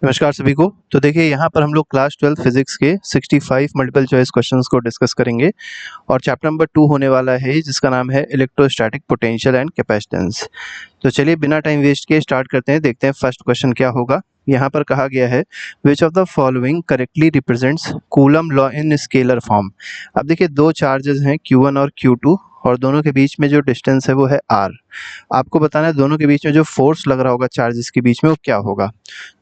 नमस्कार सभी को। तो देखिए यहाँ पर हम लोग क्लास 12 फिजिक्स के 65 मल्टीपल चॉइस क्वेश्चंस को डिस्कस करेंगे और चैप्टर नंबर 2 होने वाला है जिसका नाम है इलेक्ट्रोस्टैटिक पोटेंशियल एंड कैपेसिटेंस। तो चलिए बिना टाइम वेस्ट किए स्टार्ट करते हैं, देखते हैं फर्स्ट क्वेश्चन क्या होगा। यहाँ पर कहा गया है which of the following correctly represents coulomb law in scalar form. अब देखिए दो चार्जेस हैं Q1 और Q2 और दोनों के बीच में जो डिस्टेंस है वो है R। आपको बताना है दोनों के बीच में जो फोर्स लग रहा होगा चार्जेस के बीच में वो क्या होगा।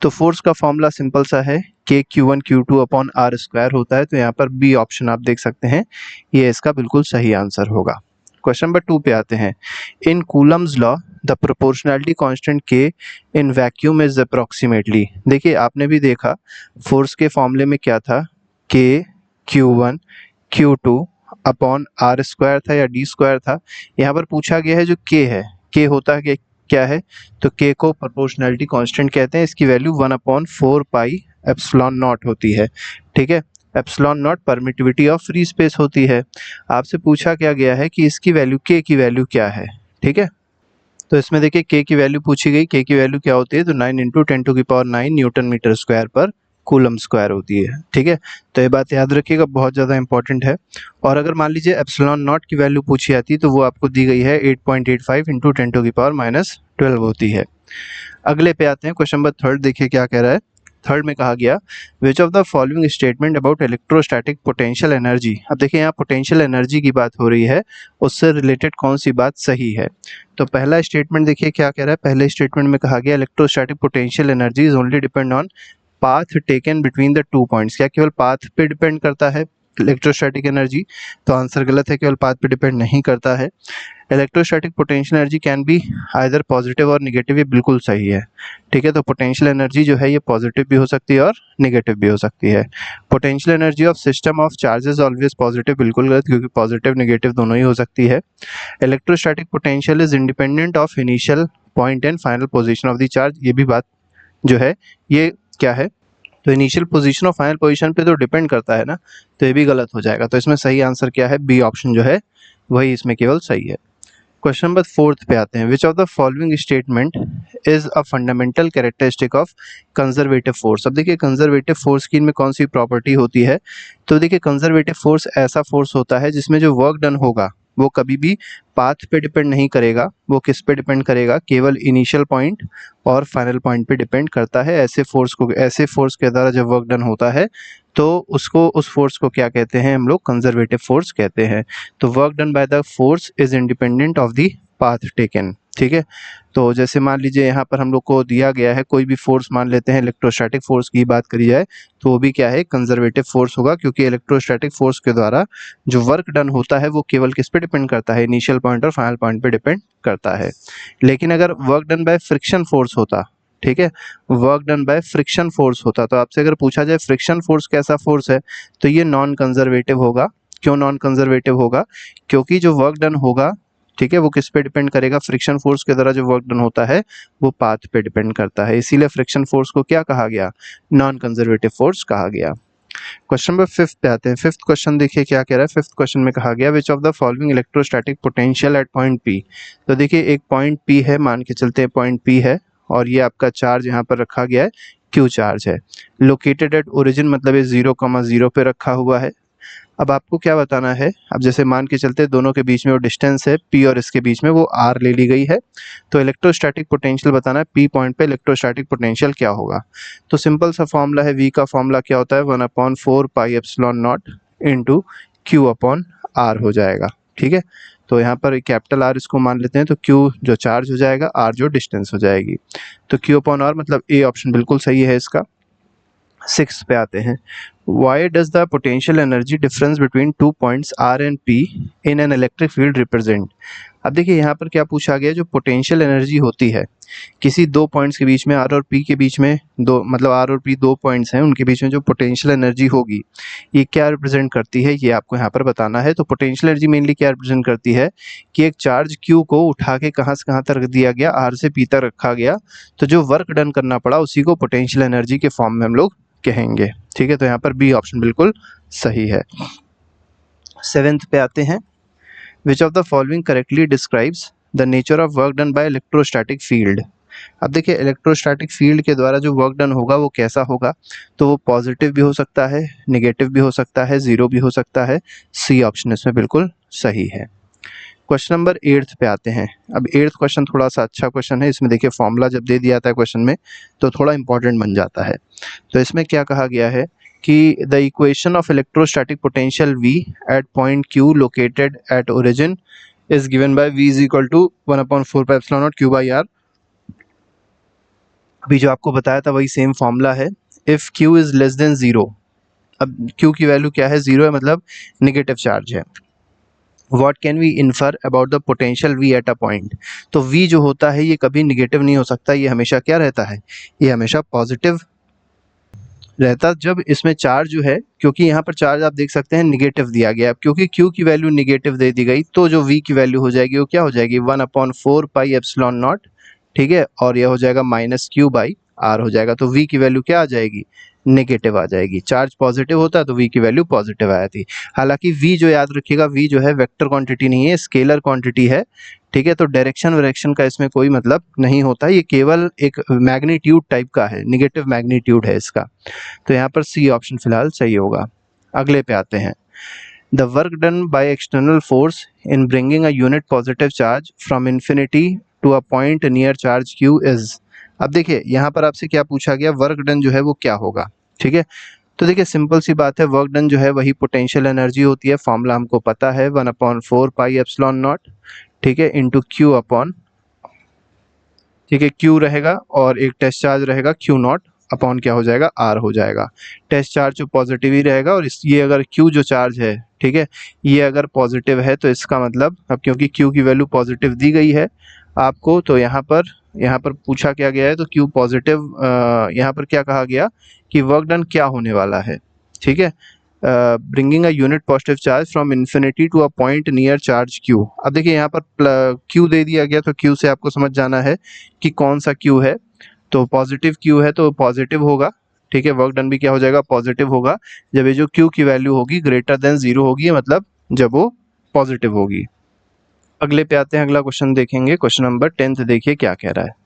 तो फोर्स का फॉर्मूला सिंपल सा है K Q1 Q2 upon R square होता है। तो यहाँ पर बी ऑप्शन आप देख सकते हैं, ये इसका बिल्कुल सही आंसर होगा। क्वेश्चन नंबर 2 पे आते हैं। In Coulomb's law the proportionality constant K in vacuum is approximately. देखिए आपने भी देखा फोर्स के फॉर्मूले में क्या था, K Q1 Q2 upon R square था या D स्क्वायर था। यहाँ पर पूछा गया है जो K है, K होता है क्या है, तो K को प्रोपोर्शनैलिटी कांस्टेंट कहते हैं। इसकी वैल्यू 1/4 पाई एप्सिलॉन नॉट होती है। ठीक है, epsilon not permittivity of free space होती है। आपसे पूछा क्या गया है कि इसकी वैल्यू K की वैल्यू क्या है। ठीक है, तो इसमें देखिए K की वैल्यू पूछी गई, K की वैल्यू क्या होती है, तो 9 × 10⁹ न्यूटन मीटर स्क्वायर पर कूलम स्क्वायर होती है। ठीक है, तो ये बात याद रखिएगा, बहुत ज़्यादा इंपॉर्टेंट है। और अगर मान लीजिए एप्सिलॉन नॉट की वैल्यू पूछी जाती तो वो आपको दी गई है 8.85 × 10⁻12 होती है। अगले पे आते हैं, क्वेश्चन नंबर 3 देखिए क्या कह रहा है। थर्ड में कहा गया which of the following statement about electrostatic potential energy. अब देखिए यहाँ पोटेंशियल एनर्जी की बात हो रही है, उससे रिलेटेड कौन सी बात सही है। तो पहला स्टेटमेंट देखिए क्या कह रहा है। पहले स्टेटमेंट में कहा गया electrostatic potential energy is only depend on path taken between the 2 points. क्या केवल पाथ पे डिपेंड करता है इलेक्ट्रोस्टैटिक एनर्जी? तो आंसर गलत है, केवल पाथ पे डिपेंड नहीं करता है। Electrostatic potential energy can be either positive और निगेटिव, ये बिल्कुल सही है। ठीक है, तो पोटेंशियल एनर्जी जो है ये पॉजिटिव भी हो सकती है और निगेटिव भी हो सकती है। Potential energy of system of charges always positive, बिल्कुल गलत, क्योंकि पॉजिटिव निगेटिव दोनों ही हो सकती है। Electrostatic potential is independent of initial point and final position of the charge. ये भी बात जो है ये क्या है, तो इनिशियल पोजीशन और फाइनल पोजीशन पे तो डिपेंड करता है ना, तो ये भी गलत हो जाएगा। तो इसमें सही आंसर क्या है, बी ऑप्शन जो है वही इसमें केवल सही है। क्वेश्चन नंबर 4 पे आते हैं। Which of the following statement is a fundamental characteristic of conservative force. अब देखिए कंजर्वेटिव फोर्स की इनमें कौन सी प्रॉपर्टी होती है, तो देखिए कंजर्वेटिव फोर्स ऐसा फोर्स होता है जिसमें जो वर्क डन होगा वो कभी भी पाथ पे डिपेंड नहीं करेगा। वो किस पे डिपेंड करेगा, केवल इनिशियल पॉइंट और फाइनल पॉइंट पे डिपेंड करता है। ऐसे फोर्स के द्वारा जब वर्क डन होता है तो उस फोर्स को क्या कहते हैं, हम लोग कंजर्वेटिव फोर्स कहते हैं। तो work done by the force is independent of the path taken. ठीक है, तो जैसे मान लीजिए यहाँ पर हम लोग को दिया गया है कोई भी फोर्स, मान लेते हैं इलेक्ट्रोस्टैटिक फोर्स की बात करी जाए तो वो भी क्या है, कंजर्वेटिव फोर्स होगा, क्योंकि इलेक्ट्रोस्टैटिक फोर्स के द्वारा जो वर्क डन होता है वो केवल किस पे डिपेंड करता है, इनिशियल पॉइंट और फाइनल पॉइंट पे डिपेंड करता है। लेकिन अगर work done by friction force होता, ठीक है, work done by friction force होता, तो आपसे अगर पूछा जाए फ्रिक्शन फोर्स कैसा फोर्स है, तो ये नॉन कंजर्वेटिव होगा। क्यों नॉन कंजर्वेटिव होगा, क्योंकि जो वर्क डन होगा, ठीक है, वो किस पे डिपेंड करेगा, फ्रिक्शन फोर्स के द्वारा जो वर्क डन होता है वो पाथ पे डिपेंड करता है। इसीलिए फ्रिक्शन फोर्स को क्या कहा गया, नॉन कंजर्वेटिव फोर्स कहा गया। क्वेश्चन नंबर 5 पे आते हैं। फिफ्थ क्वेश्चन देखिए क्या कह रहा है। फिफ्थ क्वेश्चन में कहा गया which of the following electrostatic potential eight point P। तो देखिए एक पॉइंट P है, मान के चलते हैं पॉइंट P है और ये आपका चार्ज यहाँ पर रखा गया है, Q चार्ज है। लोकेटेड एट ओरिजिन मतलब ये 0,0 पे रखा हुआ है। अब आपको क्या बताना है, अब जैसे मान के चलते दोनों के बीच में वो डिस्टेंस है P और इसके बीच में वो R ले ली गई है, तो इलेक्ट्रोस्टैटिक पोटेंशियल बताना है P पॉइंट पे इलेक्ट्रोस्टैटिक पोटेंशियल क्या होगा। तो सिंपल सा फॉर्मूला है, V का फॉर्मूला क्या होता है, 1/4 pi epsilon not into Q/R हो जाएगा। ठीक है, तो यहाँ पर कैपिटल R इसको मान लेते हैं, तो Q जो चार्ज हो जाएगा, R जो डिस्टेंस हो जाएगी, तो Q/R मतलब ए ऑप्शन बिल्कुल सही है इसका। 6 पे आते हैं। Why does the potential energy difference between 2 points R and P in an electric field represent। अब देखिए यहाँ पर क्या पूछा गया, जो पोटेंशियल एनर्जी होती है किसी दो पॉइंट्स के बीच में, R और P के बीच में, दो मतलब R और P दो पॉइंट्स हैं, उनके बीच में जो पोटेंशियल एनर्जी होगी ये क्या रिप्रेजेंट करती है, ये आपको यहाँ पर बताना है। तो पोटेंशियल एनर्जी मेनली क्या रिप्रेजेंट करती है कि एक चार्ज Q को उठा के कहाँ से कहाँ तक रख दिया गया, R से P तक रखा गया, तो जो वर्क डन करना पड़ा उसी को पोटेंशियल एनर्जी के फॉर्म में हम लोग कहेंगे। ठीक है, तो यहाँ पर बी ऑप्शन बिल्कुल सही है। 7th पे आते हैं। Which of the following correctly describes the nature of work done by electrostatic field. अब देखिए इलेक्ट्रोस्टैटिक फील्ड के द्वारा जो वर्क डन होगा वो कैसा होगा, तो वो पॉजिटिव भी हो सकता है, नेगेटिव भी हो सकता है, जीरो भी हो सकता है। सी ऑप्शन इसमें बिल्कुल सही है। क्वेश्चन नंबर 8 पे आते हैं। अब 8th क्वेश्चन थोड़ा सा अच्छा क्वेश्चन है, इसमें देखिए फॉर्मूला जब दे दिया था क्वेश्चन में तो थोड़ा इंपॉर्टेंट बन जाता है। तो इसमें क्या कहा गया है कि the equation of electrostatic potential V at point Q located at origin is given by V is equal to 1/4 pi epsilon naught Q by R। अभी जो आपको बताया था वही सेम फॉर्मूला है। If Q is less than 0, अब Q की value क्या है, 0 है, मतलब नेगेटिव चार्ज है। What can we infer about the potential V at a point? तो V जो होता है ये कभी निगेटिव नहीं हो सकता, ये हमेशा क्या रहता है, ये हमेशा पॉजिटिव रहता जब इसमें चार्ज जो है, क्योंकि यहाँ पर चार्ज आप देख सकते हैं निगेटिव दिया गया है, क्योंकि Q की वैल्यू निगेटिव दे दी गई तो जो V की वैल्यू हो जाएगी वो क्या हो जाएगी 1/4 पाई एप्सिलॉन नॉट, ठीक है, और यह हो जाएगा -Q बाई R हो जाएगा। तो V की वैल्यू क्या आ जाएगी, नेगेटिव आ जाएगी। चार्ज पॉजिटिव होता है तो V की वैल्यू पॉजिटिव आया थी। हालांकि V जो याद रखिएगा, V जो है वेक्टर क्वांटिटी नहीं है, स्केलर क्वांटिटी है, ठीक है। तो डायरेक्शन वायरेक्शन का इसमें कोई मतलब नहीं होता, ये केवल एक मैग्नीट्यूड टाइप का है, निगेटिव मैग्नीट्यूड है इसका। तो यहाँ पर सी ऑप्शन फिलहाल सही होगा। अगले पे आते हैं। The work done by external force in bringing a unit positive charge from infinity to a point near charge Q is. अब देखिए यहाँ पर आपसे क्या पूछा गया, वर्क डन जो है वो क्या होगा, ठीक है। तो देखिए सिंपल सी बात है, वर्क डन जो है वही पोटेंशियल एनर्जी होती है, फॉर्मूला हमको पता है 1/4 पाई एप्सिलॉन नॉट, ठीक है, इंटू Q अपॉन, ठीक है, Q रहेगा और एक टेस्ट चार्ज रहेगा Q नॉट अपॉन क्या हो जाएगा R हो जाएगा। टेस्ट चार्ज जो पॉजिटिव ही रहेगा और ये अगर Q जो चार्ज है, ठीक है, ये अगर पॉजिटिव है तो इसका मतलब, अब क्योंकि Q की वैल्यू पॉजिटिव दी गई है आपको, तो यहाँ पर पूछा क्या गया है, तो Q पॉजिटिव, यहाँ पर क्या कहा गया कि वर्क डन क्या होने वाला है, ठीक है, bringing a unit positive charge from infinity to a point near charge Q। अब देखिए यहाँ पर Q दे दिया गया, तो Q से आपको समझ जाना है कि कौन सा Q है, तो पॉजिटिव Q है तो पॉजिटिव होगा, ठीक है, वर्क डन भी क्या हो जाएगा, पॉजिटिव होगा। जब ये जो Q की वैल्यू होगी ग्रेटर देन 0 होगी, मतलब जब वो पॉजिटिव होगी। अगले पे आते हैं, अगला क्वेश्चन देखेंगे। क्वेश्चन नंबर 10 देखिए क्या कह रहा है।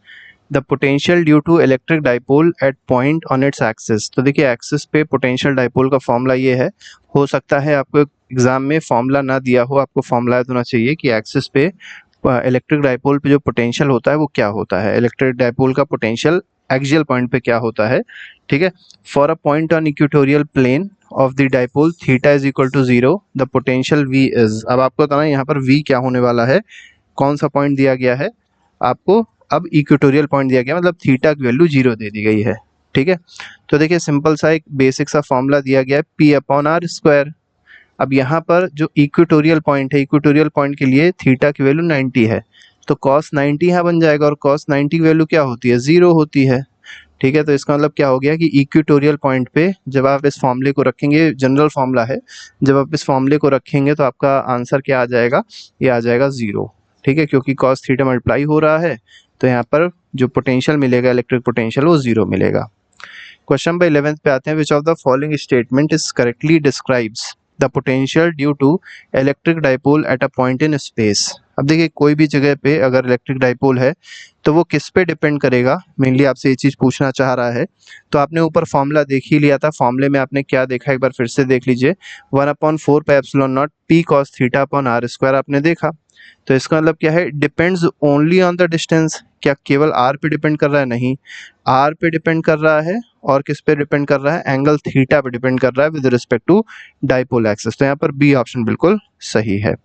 The potential due to electric dipole at point on its axis. तो देखिए एक्सिस पे पोटेंशियल डाइपोल का फॉर्मूला ये है, हो सकता है आपको एग्जाम में फॉर्मूला ना दिया हो, आपको फॉर्मूला होना चाहिए कि एक्सिस पे इलेक्ट्रिक डाइपोल पे जो पोटेंशियल होता है वो क्या होता है, इलेक्ट्रिक डाइपोल का पोटेंशियल एक्सियल पॉइंट पे क्या होता है, ठीक है। For a point on equatorial plane of the dipole theta is equal to 0 the potential V is. अब आपको बताना है यहाँ पर V क्या होने वाला है, कौन सा पॉइंट दिया गया है आपको, अब इक्वेटोरियल पॉइंट दिया गया, मतलब थीटा की वैल्यू 0 दे दी गई है, ठीक है। तो देखिए सिंपल सा एक बेसिक सा फॉर्मूला दिया गया है P/R²। अब यहाँ पर जो इक्वेटोरियल पॉइंट है, इक्वेटोरियल पॉइंट के लिए थीटा की वैल्यू 90 है, तो cos 90 यहाँ बन जाएगा, और cos 90 की वैल्यू क्या होती है, 0 होती है, ठीक है। तो इसका मतलब क्या हो गया कि इक्वेटोरियल पॉइंट पे जब आप इस फॉर्मूले को रखेंगे, जनरल फॉर्मूला है, जब आप इस फॉर्मूले को रखेंगे तो आपका आंसर क्या आ जाएगा, ये आ जाएगा 0, ठीक है, क्योंकि cos थीटा मल्टीप्लाई हो रहा है, तो यहाँ पर जो पोटेंशियल मिलेगा, इलेक्ट्रिक पोटेंशियल, वो 0 मिलेगा। क्वेश्चन नंबर 11 पे आते हैं। Which of the following statement is correctly describes the potential due to electric dipole at a point in space. अब देखिए कोई भी जगह पे अगर इलेक्ट्रिक डाइपोल है तो वो किस पे डिपेंड करेगा, मेनली आपसे ये चीज़ पूछना चाह रहा है। तो आपने ऊपर फॉर्मूला देख ही लिया था, फॉर्मूले में आपने क्या देखा एक बार फिर से देख लीजिए, 1/4 pi epsilon not P cos theta upon R² आपने देखा। तो इसका मतलब क्या है, depends only on the distance. क्या केवल R पे डिपेंड कर रहा है, नहीं, R पे डिपेंड कर रहा है, और किस पे डिपेंड कर रहा है, एंगल थीटा पे डिपेंड कर रहा है with respect to dipole axis. तो यहाँ पर बी ऑप्शन बिल्कुल सही है,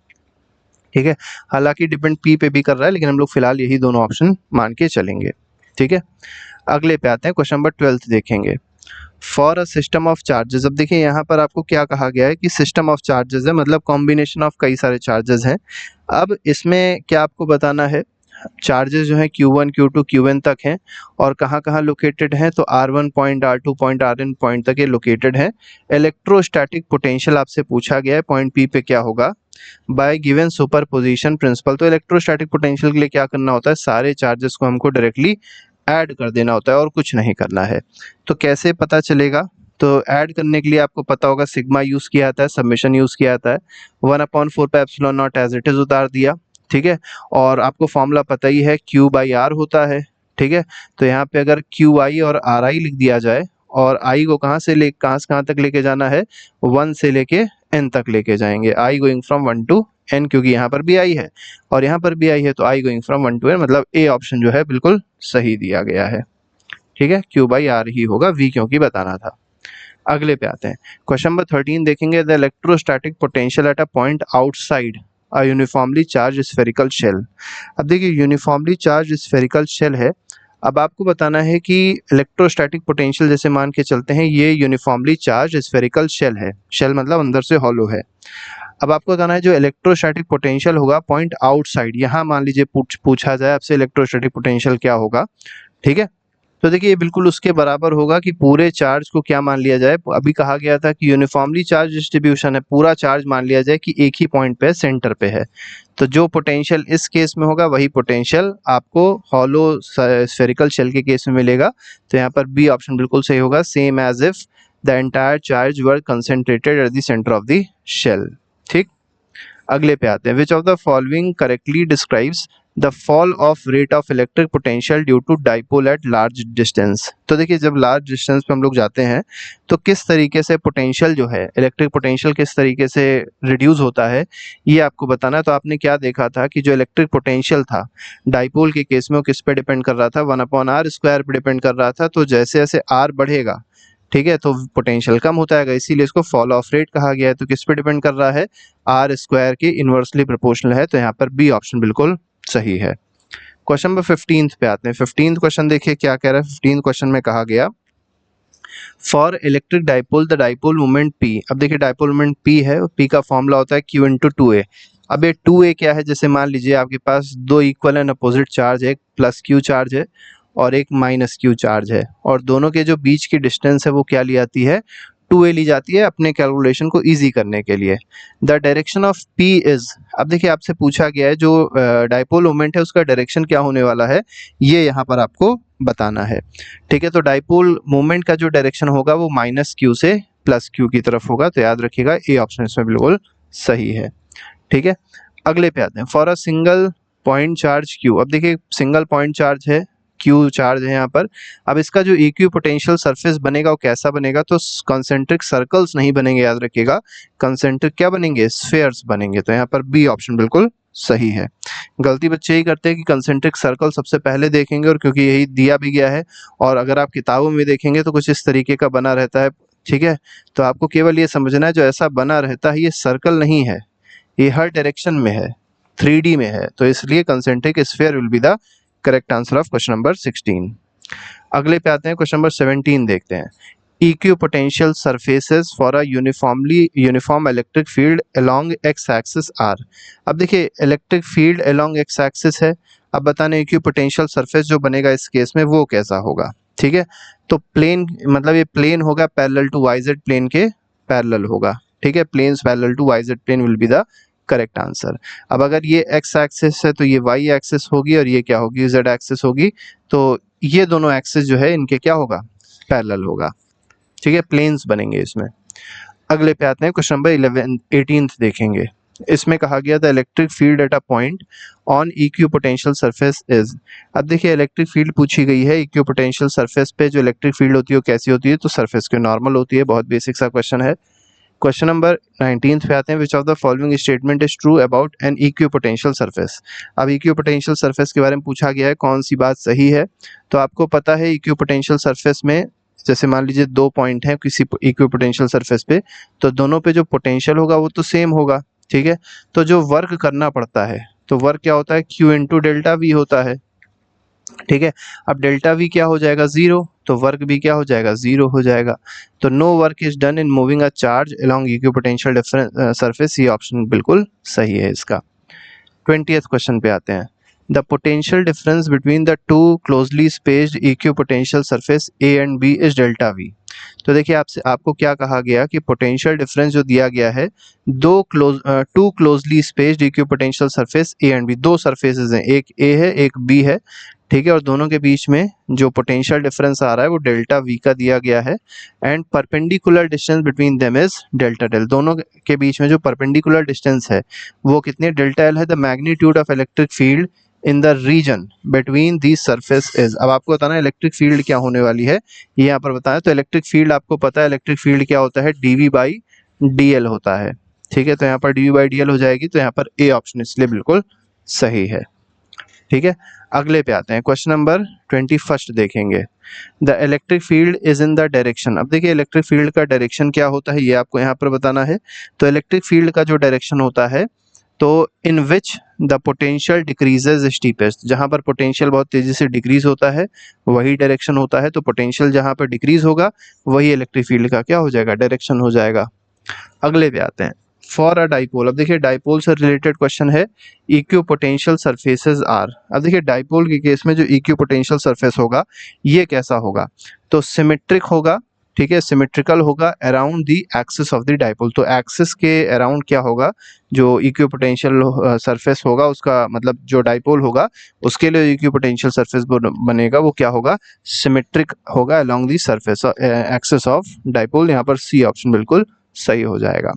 ठीक है। हालांकि डिपेंड P पे भी कर रहा है, लेकिन हम लोग फिलहाल यही दोनों ऑप्शन मान के चलेंगे, ठीक है। अगले पे आते हैं, क्वेश्चन नंबर 12 देखेंगे। For a system of charges. अब देखिए यहाँ पर आपको क्या कहा गया है कि सिस्टम ऑफ चार्जेस है, मतलब कॉम्बिनेशन ऑफ कई सारे चार्जेस हैं। अब इसमें क्या आपको बताना है, चार्जेस जो हैं Q1 Q2 Qn तक हैं, और कहाँ कहाँ लोकेटेड हैं, तो R1 point, R2 point, Rn point तक ये लोकेटेड हैं। इलेक्ट्रोस्टैटिक पोटेंशियल आपसे पूछा गया है, पॉइंट P पे क्या होगा, बाय गिवन सुपरपोजिशन प्रिंसिपल। तो इलेक्ट्रोस्टैटिक पोटेंशियल के लिए क्या करना होता है, सारे चार्जेस को हमको डायरेक्टली ऐड कर देना होता है और कुछ नहीं करना है। तो कैसे पता चलेगा, तो ऐड करने के लिए आपको पता होगा सिग्मा यूज किया जाता है, समेशन यूज किया जाता है, 1/4 pi epsilon naught as it is उतार दिया, ठीक है। और आपको फॉर्मूला पता ही है, Q बाई R होता है, ठीक है, तो यहाँ पे अगर क्यू आई और आर आई लिख दिया जाए और आई को कहाँ से कहाँ तक लेके जाना है, 1 से लेके n तक लेके जाएंगे, I going from 1 to n, क्योंकि यहाँ पर भी आई है और यहाँ पर भी आई है, तो I going from 1 to n, मतलब ए ऑप्शन जो है बिल्कुल सही दिया गया है। ठीक है, क्यू बाई आर ही होगा, वी क्योंकि बताना था। अगले पे आते हैं, क्वेश्चन नंबर 13 देखेंगे, the electrostatic potential at a point outside a uniformly charged spherical shell. अब देखिए यूनिफॉर्मली चार्ज स्फेरिकल शेल है, अब आपको बताना है कि इलेक्ट्रोस्टैटिक पोटेंशियल जैसे मान के चलते हैं ये यूनिफॉर्मली चार्ज स्फेरिकल शेल है, शेल मतलब अंदर से हॉलो है। अब आपको बताना है जो इलेक्ट्रोस्टैटिक पोटेंशियल होगा पॉइंट आउटसाइड, यहाँ मान लीजिए पूछा जाए आपसे इलेक्ट्रोस्टैटिक पोटेंशियल क्या होगा, ठीक है, तो देखिए ये बिल्कुल उसके बराबर होगा कि पूरे चार्ज को क्या मान लिया जाए, अभी कहा गया था कि यूनिफॉर्मली चार्ज डिस्ट्रीब्यूशन है, पूरा चार्ज मान लिया जाए कि एक ही पॉइंट पे सेंटर पे है, तो जो पोटेंशियल इस केस में होगा वही पोटेंशियल आपको हॉलो स्फेरिकल शेल के केस में मिलेगा, तो यहाँ पर बी ऑप्शन बिल्कुल सही होगा, same as if the entire charge were concentrated at the centre of the shell. ठीक, अगले पे आते हैं, which of the following correctly describes the fall off rate of electric potential due to dipole at large distance. तो देखिए जब large distance पे हम लोग जाते हैं तो किस तरीके से पोटेंशियल जो है, इलेक्ट्रिक पोटेंशियल किस तरीके से रिड्यूस होता है ये आपको बताना है। तो आपने क्या देखा था कि जो इलेक्ट्रिक पोटेंशियल था डाइपोल के केस में वो किस पे डिपेंड कर रहा था, 1/r² पे डिपेंड कर रहा था, तो जैसे जैसे आर बढ़ेगा, ठीक है, तो पोटेंशियल कम होता है, इसीलिए इसको फॉल ऑफ रेट कहा गया है। तो किस पे डिपेंड कर रहा है, r² के इनवर्सली प्रोपोर्शनल है, तो यहाँ पर बी ऑप्शन बिल्कुल सही है। क्वेश्चन नंबर 15 पे आते हैं, 15 क्वेश्चन देखिए क्या कह रहा है। 15 क्वेश्चन में कहा गया for electric dipole the dipole moment P। अब देखिए डाइपोल मोमेंट P है, P का फॉर्मूला होता है Q इंटू 2a। अब ये 2a क्या है, जैसे मान लीजिए आपके पास दो इक्वल एंड अपोजिट चार्ज है, एक प्लस Q चार्ज है और एक माइनस Q चार्ज है, और दोनों के जो बीच की डिस्टेंस है वो क्या ली जाती है, 2a ली जाती है अपने कैलकुलेशन को इजी करने के लिए। The direction of P is, अब देखिए आपसे पूछा गया है जो डाइपोल मोमेंट है उसका डायरेक्शन क्या होने वाला है, ये यहाँ पर आपको बताना है। ठीक है, तो डाइपोल मोमेंट का जो डायरेक्शन होगा वो माइनस Q से प्लस Q की तरफ होगा, तो याद रखिएगा ए ऑप्शन इसमें बिल्कुल सही है। ठीक है, अगले पे आते हैं, for a single point charge Q। अब देखिए सिंगल पॉइंट चार्ज है, Q चार्ज है यहाँ पर, अब इसका जो इक्वी पोटेंशियल सरफेस बनेगा वो कैसा बनेगा, तो कंसेंट्रिक सर्कल्स नहीं बनेंगे, याद रखिएगा कंसेंट्रिक क्या बनेंगे, स्फेयर्स बनेंगे, तो यहाँ पर बी ऑप्शन बिल्कुल सही है। गलती बच्चे ही करते हैं कि कंसेंट्रिक सर्कल सबसे पहले देखेंगे, और क्योंकि यही दिया भी गया है और अगर आप किताबों में देखेंगे तो कुछ इस तरीके का बना रहता है, ठीक है, तो आपको केवल ये समझना है जो ऐसा बना रहता है ये सर्कल नहीं है, ये हर डायरेक्शन में है, 3D में है, तो इसलिए concentric sphere will be the correct answer of question number 16। अगले पे आते हैं, क्वेश्चन नंबर 17 देखते हैं, equipotential surfaces for a uniform electric field along x axis are. अब देखिए electric field along x axis है, अब बताने इक्विपोटेंशियल सरफेस जो बनेगा इस केस में वो कैसा होगा। ठीक है, तो प्लेन मतलब ये प्लेन होगा पैरेलल टू वाईजेड प्लेन के पैरेलल होगा, ठीक है, planes parallel to YZ plane will be the correct answer. अब अगर ये एक्स एक्सिस है तो ये वाई एक्सिस होगी और ये क्या होगी, जेड एक्सिस होगी, तो ये दोनों एक्सिस जो है इनके क्या होगा, पैरेलल होगा, ठीक है, प्लेन्स बनेंगे इसमें। अगले पे आते हैं, क्वेश्चन नंबर 18 देखेंगे, इसमें कहा गया था electric field at a point on equipotential surface is. अब देखिए इलेक्ट्रिक फील्ड पूछी गई है, इक्विपोटेंशियल सरफेस पे जो इलेक्ट्रिक फील्ड होती है वो कैसी होती है, तो सरफेस के नॉर्मल होती है, बहुत बेसिक सा क्वेश्चन है। क्वेश्चन नंबर 19 पे आते हैं, which of the following statement is true about an equipotential surface. अब इक्विपोटेंशियल सरफेस के बारे में पूछा गया है, कौन सी बात सही है, तो आपको पता है इक्विपोटेंशियल सरफेस में जैसे मान लीजिए दो पॉइंट हैं किसी इक्विपोटेंशियल सरफेस पे, तो दोनों पे जो पोटेंशियल होगा वो तो सेम होगा, ठीक है, तो जो वर्क करना पड़ता है तो वर्क क्या होता है, Q इंटू डेल्टा वी होता है, ठीक है, अब डेल्टा वी क्या हो जाएगा, 0, तो वर्क भी क्या हो जाएगा, 0 हो जाएगा, तो no work is done in moving a charge along equipotential surface, ये ऑप्शन बिल्कुल सही है इसका। 20th क्वेश्चन पे आते हैं, the potential difference between the two closely spaced equipotential surface A and B is delta V. तो देखिए आपको क्या कहा गया कि पोटेंशियल डिफरेंस जो दिया गया है two closely spaced equipotential surface A and B, दो सरफेसेस हैं, एक ए है एक बी है, ठीक है, और दोनों के बीच में जो पोटेंशियल डिफरेंस आ रहा है वो डेल्टा वी का दिया गया है, and perpendicular distance between them is delta del, दोनों के बीच में जो परपेंडिकुलर डिस्टेंस है वो कितने, डेल्टा एल है the magnitude of electric field in the region between the surface is. अब आपको बताना है इलेक्ट्रिक फील्ड क्या होने वाली है, ये यहाँ पर बताया। तो इलेक्ट्रिक फील्ड आपको पता है, इलेक्ट्रिक फील्ड क्या होता है, dv बाई dl होता है। ठीक है, तो यहाँ पर dv बाई dl हो जाएगी, तो यहाँ पर ए ऑप्शन इसलिए बिल्कुल सही है। ठीक है, अगले पे आते हैं, क्वेश्चन नंबर 21 देखेंगे। The electric field is in the direction. अब देखिए इलेक्ट्रिक फील्ड का डायरेक्शन क्या होता है, ये आपको यहाँ पर बताना है। तो इलेक्ट्रिक फील्ड का जो डायरेक्शन होता है, तो in which the potential decreases steepest, जहां पर पोटेंशियल बहुत तेजी से डिक्रीज होता है वही डायरेक्शन होता है। तो पोटेंशियल जहां पर डिक्रीज होगा वही इलेक्ट्रिक फील्ड का क्या हो जाएगा, डायरेक्शन हो जाएगा। अगले पे आते हैं, फॉर अ डाइपोल। अब देखिए डाइपोल से रिलेटेड क्वेश्चन है, इक्यू पोटेंशियल सरफेसेस आर। अब देखिए डाइपोल के केस में जो इक्यू पोटेंशियल सरफेस होगा ये कैसा होगा, तो सिमेट्रिक होगा। ठीक है, सिमेट्रिकल होगा around the axis of the dipole. तो एक्सिस के अराउंड क्या होगा, जो इक्यू पोटेंशियल सरफेस होगा उसका मतलब जो डाइपोल होगा उसके लिए इक्यू पोटेंशियल सरफेस बनेगा वो क्या होगा, सिमेट्रिक होगा along the surface axis of dipole. यहाँ पर सी ऑप्शन बिल्कुल सही हो जाएगा।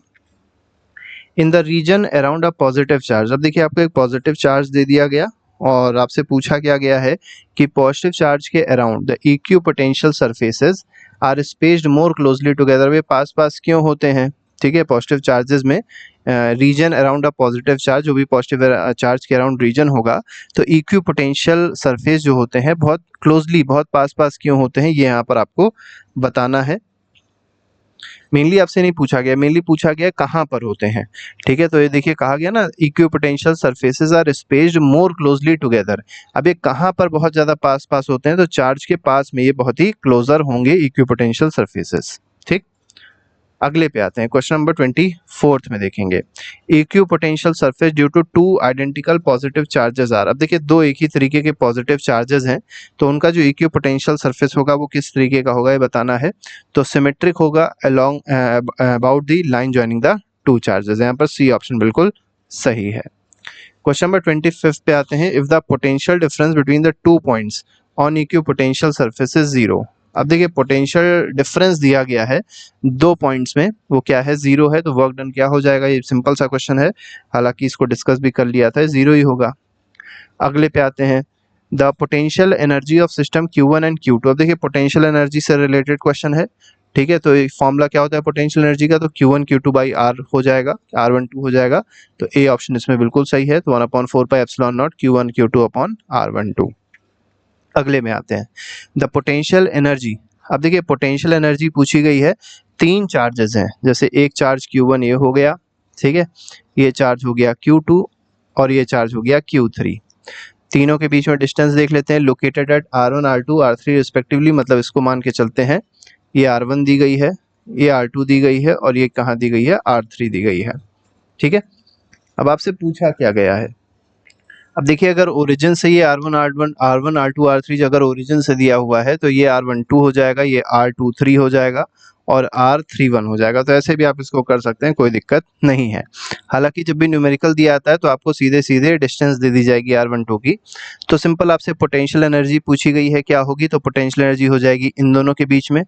In the reason around a positive charge. अब देखिए आपको एक पॉजिटिव चार्ज दे दिया गया और आपसे पूछा क्या गया है कि पॉजिटिव चार्ज के around the equipotential surfaces are spaced more closely together. वे पास पास क्यों होते हैं, ठीक है, पॉजिटिव चार्जेस में region around a positive charge, जो भी पॉजिटिव चार्ज के अराउंड रीजन होगा, तो इक्यू पोटेंशियल सरफेस जो होते हैं बहुत क्लोजली, बहुत पास पास क्यों होते हैं, ये यहाँ पर आपको बताना है। मेनली आपसे नहीं पूछा गया, मेनली पूछा गया कहाँ पर होते हैं। ठीक है, तो ये देखिए कहा गया ना, equipotential surfaces are spaced more closely together. अब ये कहाँ पर बहुत ज्यादा पास पास होते हैं, तो चार्ज के पास में ये बहुत ही क्लोजर होंगे इक्विपोटेंशियल सरफेसेस। ठीक, अगले पे आते हैं, क्वेश्चन नंबर 24 में देखेंगे, equipotential surface due to two identical positive charges are. अब देखिए दो एक ही तरीके के पॉजिटिव चार्जेस हैं, तो उनका जो इक्यू पोटेंशियल सरफेस होगा वो किस तरीके का होगा ये बताना है। तो सिमेट्रिक होगा along about the line joining the two charges. यहाँ पर सी ऑप्शन बिल्कुल सही है। क्वेश्चन नंबर 25 पे आते हैं, if the potential difference between the two points on equipotential surface is zero. अब देखिए पोटेंशियल डिफरेंस दिया गया है दो पॉइंट्स में, वो क्या है, जीरो है, तो वर्क डन क्या हो जाएगा, ये सिंपल सा क्वेश्चन है, हालांकि इसको डिस्कस भी कर लिया था, जीरो ही होगा। अगले पे आते हैं, the potential energy of system Q1 and Q2। अब देखिए पोटेंशियल एनर्जी से रिलेटेड क्वेश्चन है। ठीक है, तो फॉर्मूला क्या होता है पोटेंशियल एनर्जी का, तो Q1 Q2 बाई R हो जाएगा, R12 हो जाएगा। तो ए ऑप्शन इसमें बिल्कुल सही है, तो 1/4 pi epsilon not Q1 Q2 upon R12। अगले में आते हैं, द पोटेंशियल एनर्जी। अब देखिए पोटेंशियल एनर्जी पूछी गई है, तीन चार्जेस हैं, जैसे एक चार्ज Q1 ये हो गया, ठीक है, ये चार्ज हो गया Q2 और ये चार्ज हो गया Q3। तीनों के बीच में डिस्टेंस देख लेते हैं, located at R1 R2 R3 respectively, मतलब इसको मान के चलते हैं, ये R1 दी गई है, ये R2 दी गई है और ये कहाँ दी गई है, R3 दी गई है। ठीक है, अब आपसे पूछा क्या गया है, अब देखिए अगर ओरिजिन से ये R1 R2 R3 अगर ओरिजिन से दिया हुआ है तो ये R12 हो जाएगा, ये R23 हो जाएगा और R31 हो जाएगा। तो ऐसे भी आप इसको कर सकते हैं, कोई दिक्कत नहीं है। हालांकि जब भी न्यूमेरिकल दिया आता है तो आपको सीधे सीधे डिस्टेंस दे दी जाएगी R12 की। तो सिंपल आपसे पोटेंशियल एनर्जी पूछी गई है, क्या होगी, तो पोटेंशियल एनर्जी हो जाएगी इन दोनों के बीच में,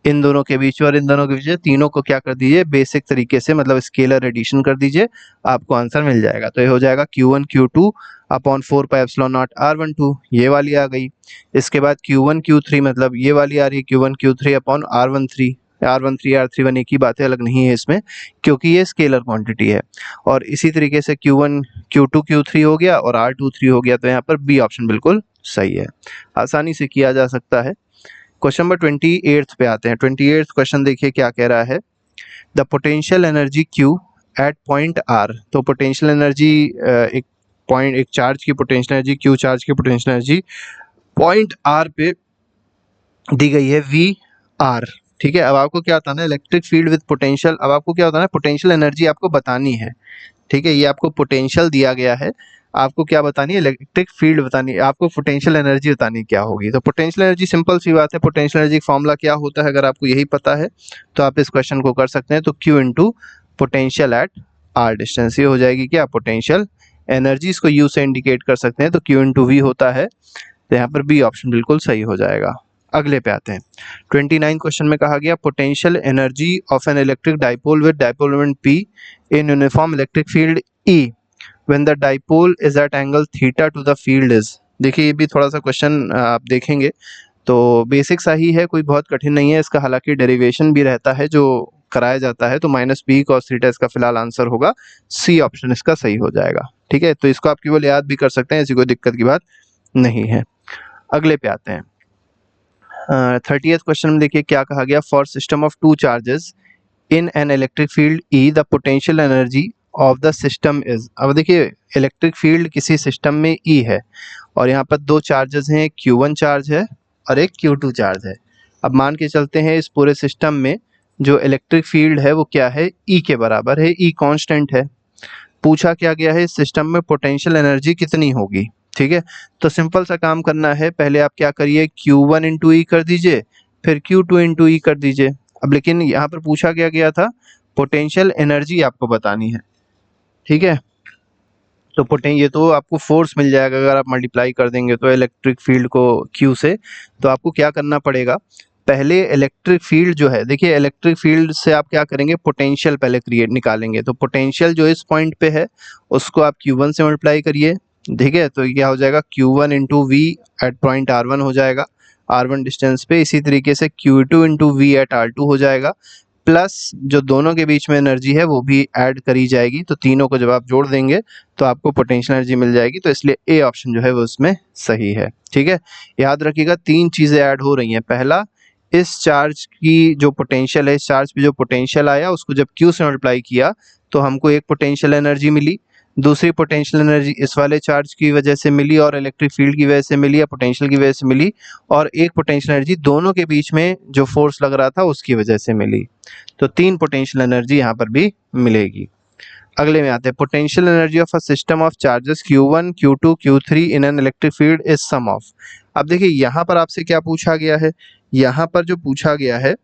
इन दोनों के बीच और इन दोनों के बीच, तीनों को क्या कर दीजिए, बेसिक तरीके से मतलब स्केलर एडिशन कर दीजिए, आपको आंसर मिल जाएगा। तो ये हो जाएगा Q1 Q2 upon 4 pi epsilon not R12, ये वाली आ गई। इसके बाद Q1 Q3 मतलब ये वाली आ रही है Q1 Q3 upon R13 R31 एक ही बात है, अलग नहीं है इसमें, क्योंकि ये स्केलर क्वांटिटी है। और इसी तरीके से Q1 Q2 Q3 हो गया और R23 हो गया, तो यहाँ पर बी ऑप्शन बिल्कुल सही है, आसानी से किया जा सकता है। क्वेश्चन नंबर 28 पे आते हैं। 28 क्वेश्चन देखिए क्या कह रहा है, the potential energy Q at point R। तो पोटेंशियल एनर्जी एक पॉइंट, एक चार्ज की पोटेंशियल एनर्जी, Q चार्ज की पोटेंशियल एनर्जी पॉइंट R पे दी गई है VR। ठीक है, अब आपको क्या बताना है, इलेक्ट्रिक फील्ड विद पोटेंशियल। अब आपको क्या बताना है, पोटेंशियल एनर्जी आपको बतानी है। ठीक है, ये आपको पोटेंशियल दिया गया है, आपको क्या बतानी है, इलेक्ट्रिक फील्ड बतानी है, आपको पोटेंशियल एनर्जी बतानी क्या होगी। तो पोटेंशियल एनर्जी सिंपल सी बात है, पोटेंशियल एनर्जी फॉर्मूला क्या होता है, अगर आपको यही पता है तो आप इस क्वेश्चन को कर सकते हैं। तो Q into potential at R distance, ये हो जाएगी क्या, पोटेंशियल एनर्जी। इसको U से इंडिकेट कर सकते हैं, तो Q इंटू V होता है, तो यहाँ पर बी ऑप्शन बिल्कुल सही हो जाएगा। अगले पे आते हैं, 29 क्वेश्चन में कहा गया, potential energy of an electric dipole with dipole moment P in uniform electric field E when the dipole is at angle theta to the field is. देखिए ये भी थोड़ा सा क्वेश्चन आप देखेंगे तो बेसिक सा ही है, कोई बहुत कठिन नहीं है इसका, हालांकि डेरिवेशन भी रहता है जो कराया जाता है। तो -b cos थीटा इसका फिलहाल आंसर होगा, सी ऑप्शन इसका सही हो जाएगा। ठीक है, तो इसको आप केवल याद भी कर सकते हैं, ऐसी कोई दिक्कत की बात नहीं है। अगले पे आते हैं। 30th क्वेश्चन में देखिए क्या कहा गया, for system of two charges in an electric field E the potential energy of the system is. अब देखिए इलेक्ट्रिक फील्ड किसी सिस्टम में ई है और यहाँ पर दो चार्जेस हैं, Q1 चार्ज है और एक Q2 चार्ज है। अब मान के चलते हैं इस पूरे सिस्टम में जो इलेक्ट्रिक फील्ड है वो क्या है, ई के बराबर है, ई कांस्टेंट है। पूछा क्या गया है, इस सिस्टम में पोटेंशियल एनर्जी कितनी होगी। ठीक है, तो सिंपल सा काम करना है, पहले आप क्या करिए Q1 इंटू ई कर दीजिए, फिर Q2 इंटू ई कर दीजिए। अब लेकिन यहाँ पर पूछा क्या गया था, पोटेंशियल एनर्जी आपको बतानी है। ठीक है, तो ये तो आपको फोर्स मिल जाएगा अगर आप मल्टीप्लाई कर देंगे तो इलेक्ट्रिक फील्ड को Q से। तो आपको क्या करना पड़ेगा, पहले इलेक्ट्रिक फील्ड जो है, देखिए इलेक्ट्रिक फील्ड से आप क्या करेंगे, पोटेंशियल पहले क्रिएट निकालेंगे। तो पोटेंशियल जो इस पॉइंट पे है उसको आप Q1 से मल्टीप्लाई करिए। ठीक है, तो ये क्या हो जाएगा, Q1 into V at point R1 हो जाएगा, R1 डिस्टेंस पे। इसी तरीके से Q2 into V eight R2 हो जाएगा, प्लस जो दोनों के बीच में एनर्जी है वो भी ऐड करी जाएगी। तो तीनों को जब आप जोड़ देंगे तो आपको पोटेंशियल एनर्जी मिल जाएगी। तो इसलिए ए ऑप्शन जो है वो उसमें सही है। ठीक है, याद रखिएगा तीन चीजें ऐड हो रही हैं। पहला, इस चार्ज की जो पोटेंशियल है, इस चार्ज पे जो पोटेंशियल आया उसको जब Q से मल्टीप्लाई किया तो हमको एक पोटेंशियल एनर्जी मिली। दूसरी पोटेंशियल एनर्जी इस वाले चार्ज की वजह से मिली और इलेक्ट्रिक फील्ड की वजह से मिली या पोटेंशियल की वजह से मिली, और एक पोटेंशियल एनर्जी दोनों के बीच में जो फोर्स लग रहा था उसकी वजह से मिली। तो तीन पोटेंशियल एनर्जी यहाँ पर भी मिलेगी। अगले में आते हैं, potential energy of a system of charges Q1, Q2, Q3 in an electric field is sum of. अब देखिए यहाँ पर आपसे क्या पूछा गया है, यहाँ पर जो पूछा गया है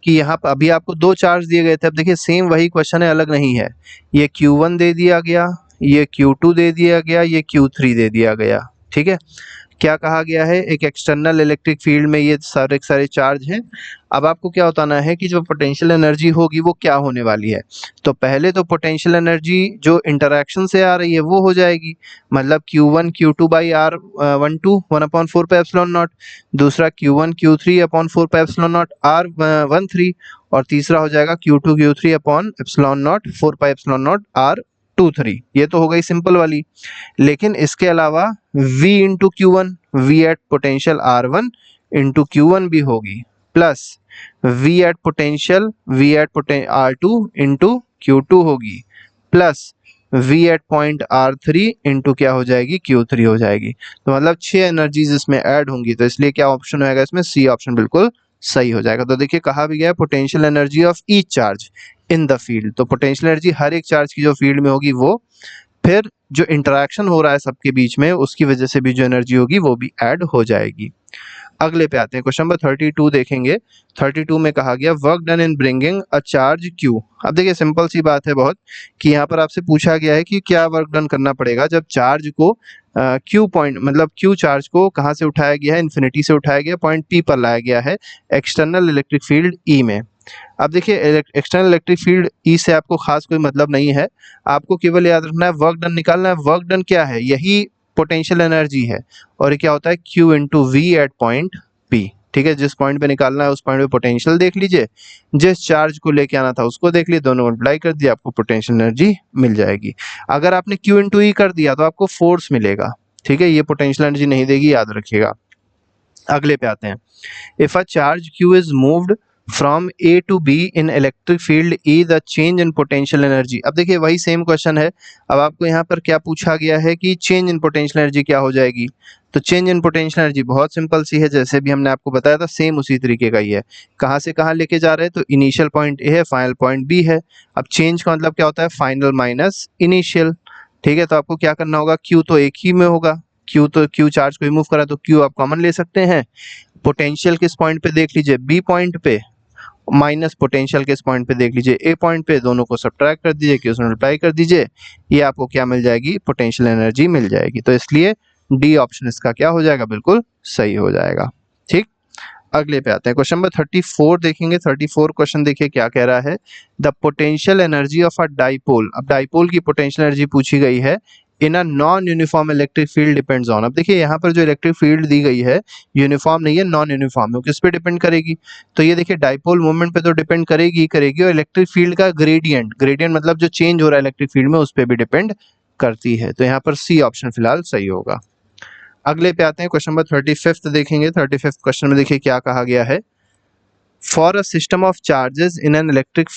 कि यहाँ पर अभी आपको दो चार्ज दिए गए थे। अब देखिए सेम वही क्वेश्चन है, अलग नहीं है। ये Q1 दे दिया गया, ये Q2 दे दिया गया, ये Q3 दे दिया गया। ठीक है, क्या कहा गया है, एक एक्सटर्नल इलेक्ट्रिक फील्ड में ये सारे चार्ज हैं। अब आपको क्या बताना है कि जो पोटेंशियल एनर्जी होगी वो क्या होने वाली है। तो पहले तो पोटेंशियल एनर्जी जो इंटरैक्शन से आ रही है वो हो जाएगी, मतलब Q1 Q2 बाई R12 1/4 पे एप्सिलॉन नॉट, दूसरा Q1 Q3 अपॉन 4 पे एप्सिलॉन नॉट R13, और तीसरा हो जाएगा Q2 Q3 upon epsilon not 4 pi epsilon not R23। ये तो हो गई सिंपल वाली। लेकिन इसके अलावा V into Q1, V at potential R1 into Q1 भी होगी, plus V at potential V at R2 into Q2 होगी, plus V at point R3 into क्या हो जाएगी, Q3 हो जाएगी। तो मतलब 6 एनर्जीज इसमें ऐड होंगी। तो इसलिए क्या ऑप्शन होगा इसमें, सी ऑप्शन बिल्कुल सही हो जाएगा। तो देखिए कहा भी गया है potential energy of each charge in the field. तो पोटेंशियल एनर्जी हर एक चार्ज की जो फील्ड में होगी वो, फिर जो इंटरेक्शन हो रहा है सबके बीच में उसकी वजह से भी जो एनर्जी होगी वो भी ऐड हो जाएगी। अगले पे आते हैं, क्वेश्चन नंबर 32 देखेंगे। 32 में कहा गया work done in bringing a charge Q। अब देखिए सिंपल सी बात है बहुत, कि यहाँ पर आपसे पूछा गया है कि क्या वर्क डन करना पड़ेगा जब चार्ज को Q पॉइंट, मतलब Q चार्ज को कहाँ से उठाया गया है, इन्फिनिटी से उठाया गया, पॉइंट P पर लाया गया है एक्सटर्नल इलेक्ट्रिक फील्ड E में। अब देखिए एक्सटर्नल इलेक्ट्रिक फील्ड ई से आपको खास कोई मतलब नहीं है, आपको केवल याद रखना है वर्क डन निकालना है। वर्क डन क्या है, यही पोटेंशियल एनर्जी है, और ये क्या होता है Q into V at point P। ठीक है, जिस पॉइंट पे निकालना है उस पॉइंट पे पोटेंशियल देख लीजिए, जिस चार्ज को लेके आना था उसको देख लीजिए, दोनों मल्टीप्लाई कर दिया, आपको पोटेंशियल एनर्जी मिल जाएगी। अगर आपने Q इंटू ई कर दिया तो आपको फोर्स मिलेगा। ठीक है, ये पोटेंशियल एनर्जी नहीं देगी, याद रखिएगा। अगले पे आते हैं, if a charge Q is moved from A to B in electric field E the change in potential energy. अब देखिए वही सेम क्वेश्चन है। अब आपको यहाँ पर क्या पूछा गया है कि चेंज इन पोटेंशियल एनर्जी क्या हो जाएगी। तो चेंज इन पोटेंशियल एनर्जी बहुत सिंपल सी है, जैसे भी हमने आपको बताया था सेम उसी तरीके का ही है। कहाँ से कहाँ लेके जा रहे हैं, तो इनिशियल पॉइंट A है, फाइनल पॉइंट B है। अब चेंज का मतलब क्या होता है, फाइनल माइनस इनिशियल। ठीक है, तो आपको क्या करना होगा, Q तो एक ही में होगा, Q चार्ज को रिमूव करा तो Q आप कॉमन ले सकते हैं। पोटेंशियल किस पॉइंट पे देख लीजिए, B पॉइंट पे, माइनस पोटेंशियल के इस पॉइंट पे देख लीजिए ए पॉइंट पे, दोनों को सब्ट्रैक्ट कर दीजिए, Q से मल्टीप्लाई कर दीजिए, ये आपको क्या मिल जाएगी, पोटेंशियल एनर्जी मिल जाएगी। तो इसलिए डी ऑप्शन इसका क्या हो जाएगा, बिल्कुल सही हो जाएगा। ठीक, अगले पे आते हैं, क्वेश्चन नंबर 34 देखेंगे। 34 क्वेश्चन देखिए क्या कह रहा है, the potential energy of a dipole. अब डाइपोल की पोटेंशियल एनर्जी पूछी गई है in a non uniform electric field depends on. अब देखिए यहाँ पर जो इलेक्ट्रिक फील्ड दी गई है यूनिफॉर्म नहीं है, नॉन यूनिफॉर्म है, किस पे डिपेंड करेगी? तो ये देखिए डाइपोल मोमेंट पे तो डिपेंड करेगी ही करेगी, और इलेक्ट्रिक फील्ड का ग्रेडियंट, ग्रेडियंट मतलब जो चेंज हो रहा है इलेक्ट्रिक फील्ड में, उस पर भी डिपेंड करती है। तो यहाँ पर सी ऑप्शन फिलहाल सही होगा। अगले पे आते हैं, क्वेश्चन नंबर 35 देखेंगे। 35 क्वेश्चन में देखिए क्या कहा गया है, for a system of charges in an electric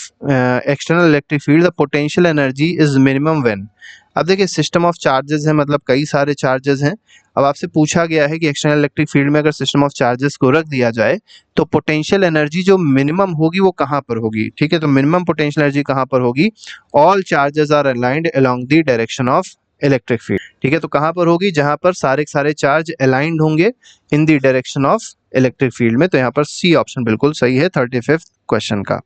external electric field the potential energy is minimum when. अब देखिए सिस्टम ऑफ चार्जेस है, मतलब कई सारे चार्जेस हैं। अब आपसे पूछा गया है कि एक्सटर्नल इलेक्ट्रिक फील्ड में अगर सिस्टम ऑफ चार्जेस को रख दिया जाए तो पोटेंशियल एनर्जी जो मिनिमम होगी वो कहाँ पर होगी? ठीक है, तो मिनिमम पोटेंशियल एनर्जी कहाँ पर होगी? All charges are aligned along the direction of electric field. ठीक है, तो कहाँ पर होगी? जहां पर सारे सारे चार्ज अलाइंड होंगे in the direction of electric field में। तो यहाँ पर सी ऑप्शन बिल्कुल सही है 35th क्वेश्चन का।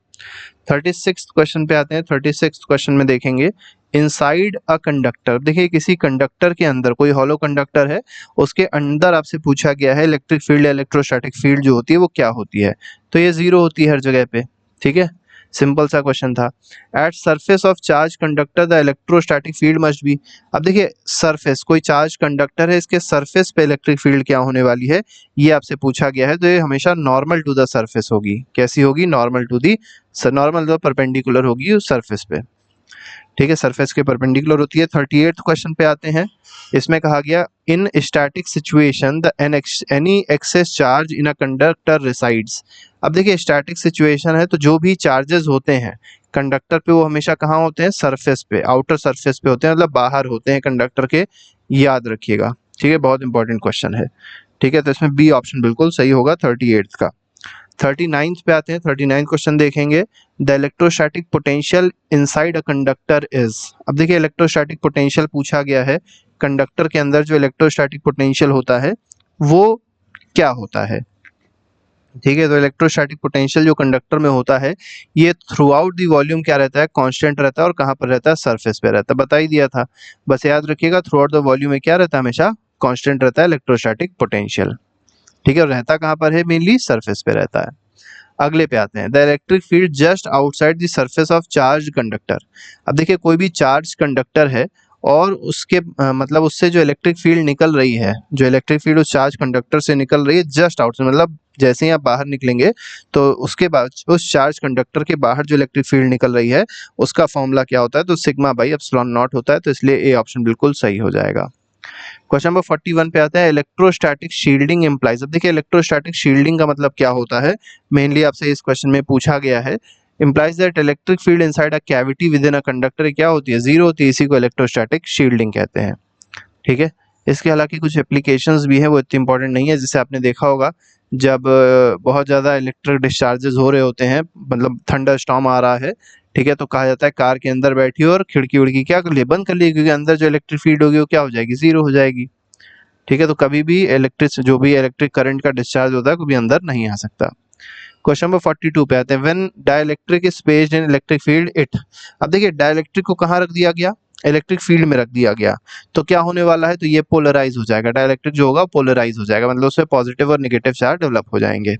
36th क्वेश्चन पे आते हैं। 36th क्वेश्चन में देखेंगे, इनसाइड अ कंडक्टर। देखिए किसी कंडक्टर के अंदर, कोई हॉलो कंडक्टर है, उसके अंदर आपसे पूछा गया है इलेक्ट्रिक फील्ड या इलेक्ट्रोस्टैटिक फील्ड जो होती है वो क्या होती है? तो ये जीरो होती है हर जगह पे। ठीक है, सिंपल सा क्वेश्चन था। At surface of charge conductor the electrostatic field must be. अब देखिए सरफेस, कोई चार्ज कंडक्टर है, इसके सरफेस पे इलेक्ट्रिक फील्ड क्या होने वाली है ये आपसे पूछा गया है। तो ये हमेशा नॉर्मल टू द सरफेस होगी। कैसी होगी? नॉर्मल टू दी, नॉर्मल तो परपेंडिकुलर होगी उस सरफेस पे। ठीक है, सरफेस के परपेंडिकुलर होती है। 38th क्वेश्चन पे आते हैं। इसमें कहा गया, in static situation the any excess charge in a conductor resides. अब देखिए स्टैटिक सिचुएशन है तो जो भी चार्जेस होते हैं कंडक्टर पे वो हमेशा कहाँ होते हैं? सरफेस पे, आउटर सरफेस पे होते हैं, मतलब बाहर होते हैं कंडक्टर के, याद रखिएगा। ठीक है, बहुत इंपॉर्टेंट क्वेश्चन है। ठीक है, तो इसमें बी ऑप्शन बिल्कुल सही होगा 38th का। 39th पे आते हैं। 39th क्वेश्चन देखेंगे, the electrostatic potential inside a conductor is. अब देखिए इलेक्ट्रोस्टैटिक पोटेंशियल पूछा गया है, कंडक्टर के अंदर जो इलेक्ट्रोस्टैटिक पोटेंशियल होता है वो क्या होता है? ठीक है, तो इलेक्ट्रोस्टैटिक पोटेंशियल जो कंडक्टर में होता है ये थ्रू आउट दी वॉल्यूम क्या रहता है? कांस्टेंट रहता है। और कहाँ पर रहता है? सरफेस पे रहता है, बता ही दिया था। बस याद रखिएगा थ्रू आउट द वॉल्यूम में क्या रहता है? हमेशा कांस्टेंट रहता है इलेक्ट्रोस्टैटिक पोटेंशियल। ठीक है, और रहता कहाँ पर है? मेनली सरफेस पे रहता है। अगले पे आते हैं, the electric field just outside the surface of charge conductor. अब देखिए कोई भी चार्ज कंडक्टर है और उसके मतलब उससे जो इलेक्ट्रिक फील्ड निकल रही है, जो इलेक्ट्रिक फील्ड उस चार्ज कंडक्टर से निकल रही है जस्ट आउटसाइड, मतलब जैसे ही आप बाहर निकलेंगे तो उसके बाद उस चार्ज कंडक्टर के बाहर जो इलेक्ट्रिक फील्ड निकल रही है उसका फॉर्मूला क्या होता है? तो सिग्मा बाई एप्सिलॉन नॉट होता है। तो इसलिए ए ऑप्शन बिल्कुल सही हो जाएगा। क्वेश्चन नंबर 41 पे आता है, इलेक्ट्रोस्टैटिक शील्डिंग इंप्लाइज। अब देखिए इलेक्ट्रोस्टैटिक शील्डिंग का मतलब क्या होता है, मेनली आपसे इस क्वेश्चन में पूछा गया है। Implies that electric field inside a cavity with in a conductor क्या होती है? जीरो होती है, इसी को इलेक्ट्रोस्टैटिक शील्डिंग कहते हैं। ठीक है, इसके हालांकि कुछ एप्लीकेशंस भी हैं, वो इतनी इंपॉर्टेंट नहीं है। जैसे आपने देखा होगा जब बहुत ज़्यादा इलेक्ट्रिक डिस्चार्जेस हो रहे होते हैं, मतलब थंडर स्टॉर्म आ रहा है, ठीक है, तो कहा जाता है कार के अंदर बैठिए और खिड़की उड़की क्या कर लिए? बंद कर लिए, क्योंकि अंदर जो इलेक्ट्रिक फील्ड होगी वो क्या हो जाएगी? जीरो हो जाएगी। ठीक है, तो कभी भी जो भी इलेक्ट्रिक करंट का डिस्चार्ज होता है कभी अंदर नहीं आ सकता। क्वेश्चन नंबर 42 पे आते हैं, when dielectric is placed in electric field it. अब देखिए डाइलेक्ट्रिक को कहाँ रख दिया गया? इलेक्ट्रिक फील्ड में रख दिया गया, तो क्या होने वाला है? तो ये पोलराइज हो जाएगा, डाइलेक्ट्रिक जो होगा पोलराइज हो जाएगा, मतलब उसमें पॉजिटिव और निगेटिव चार्ज डेवलप हो जाएंगे।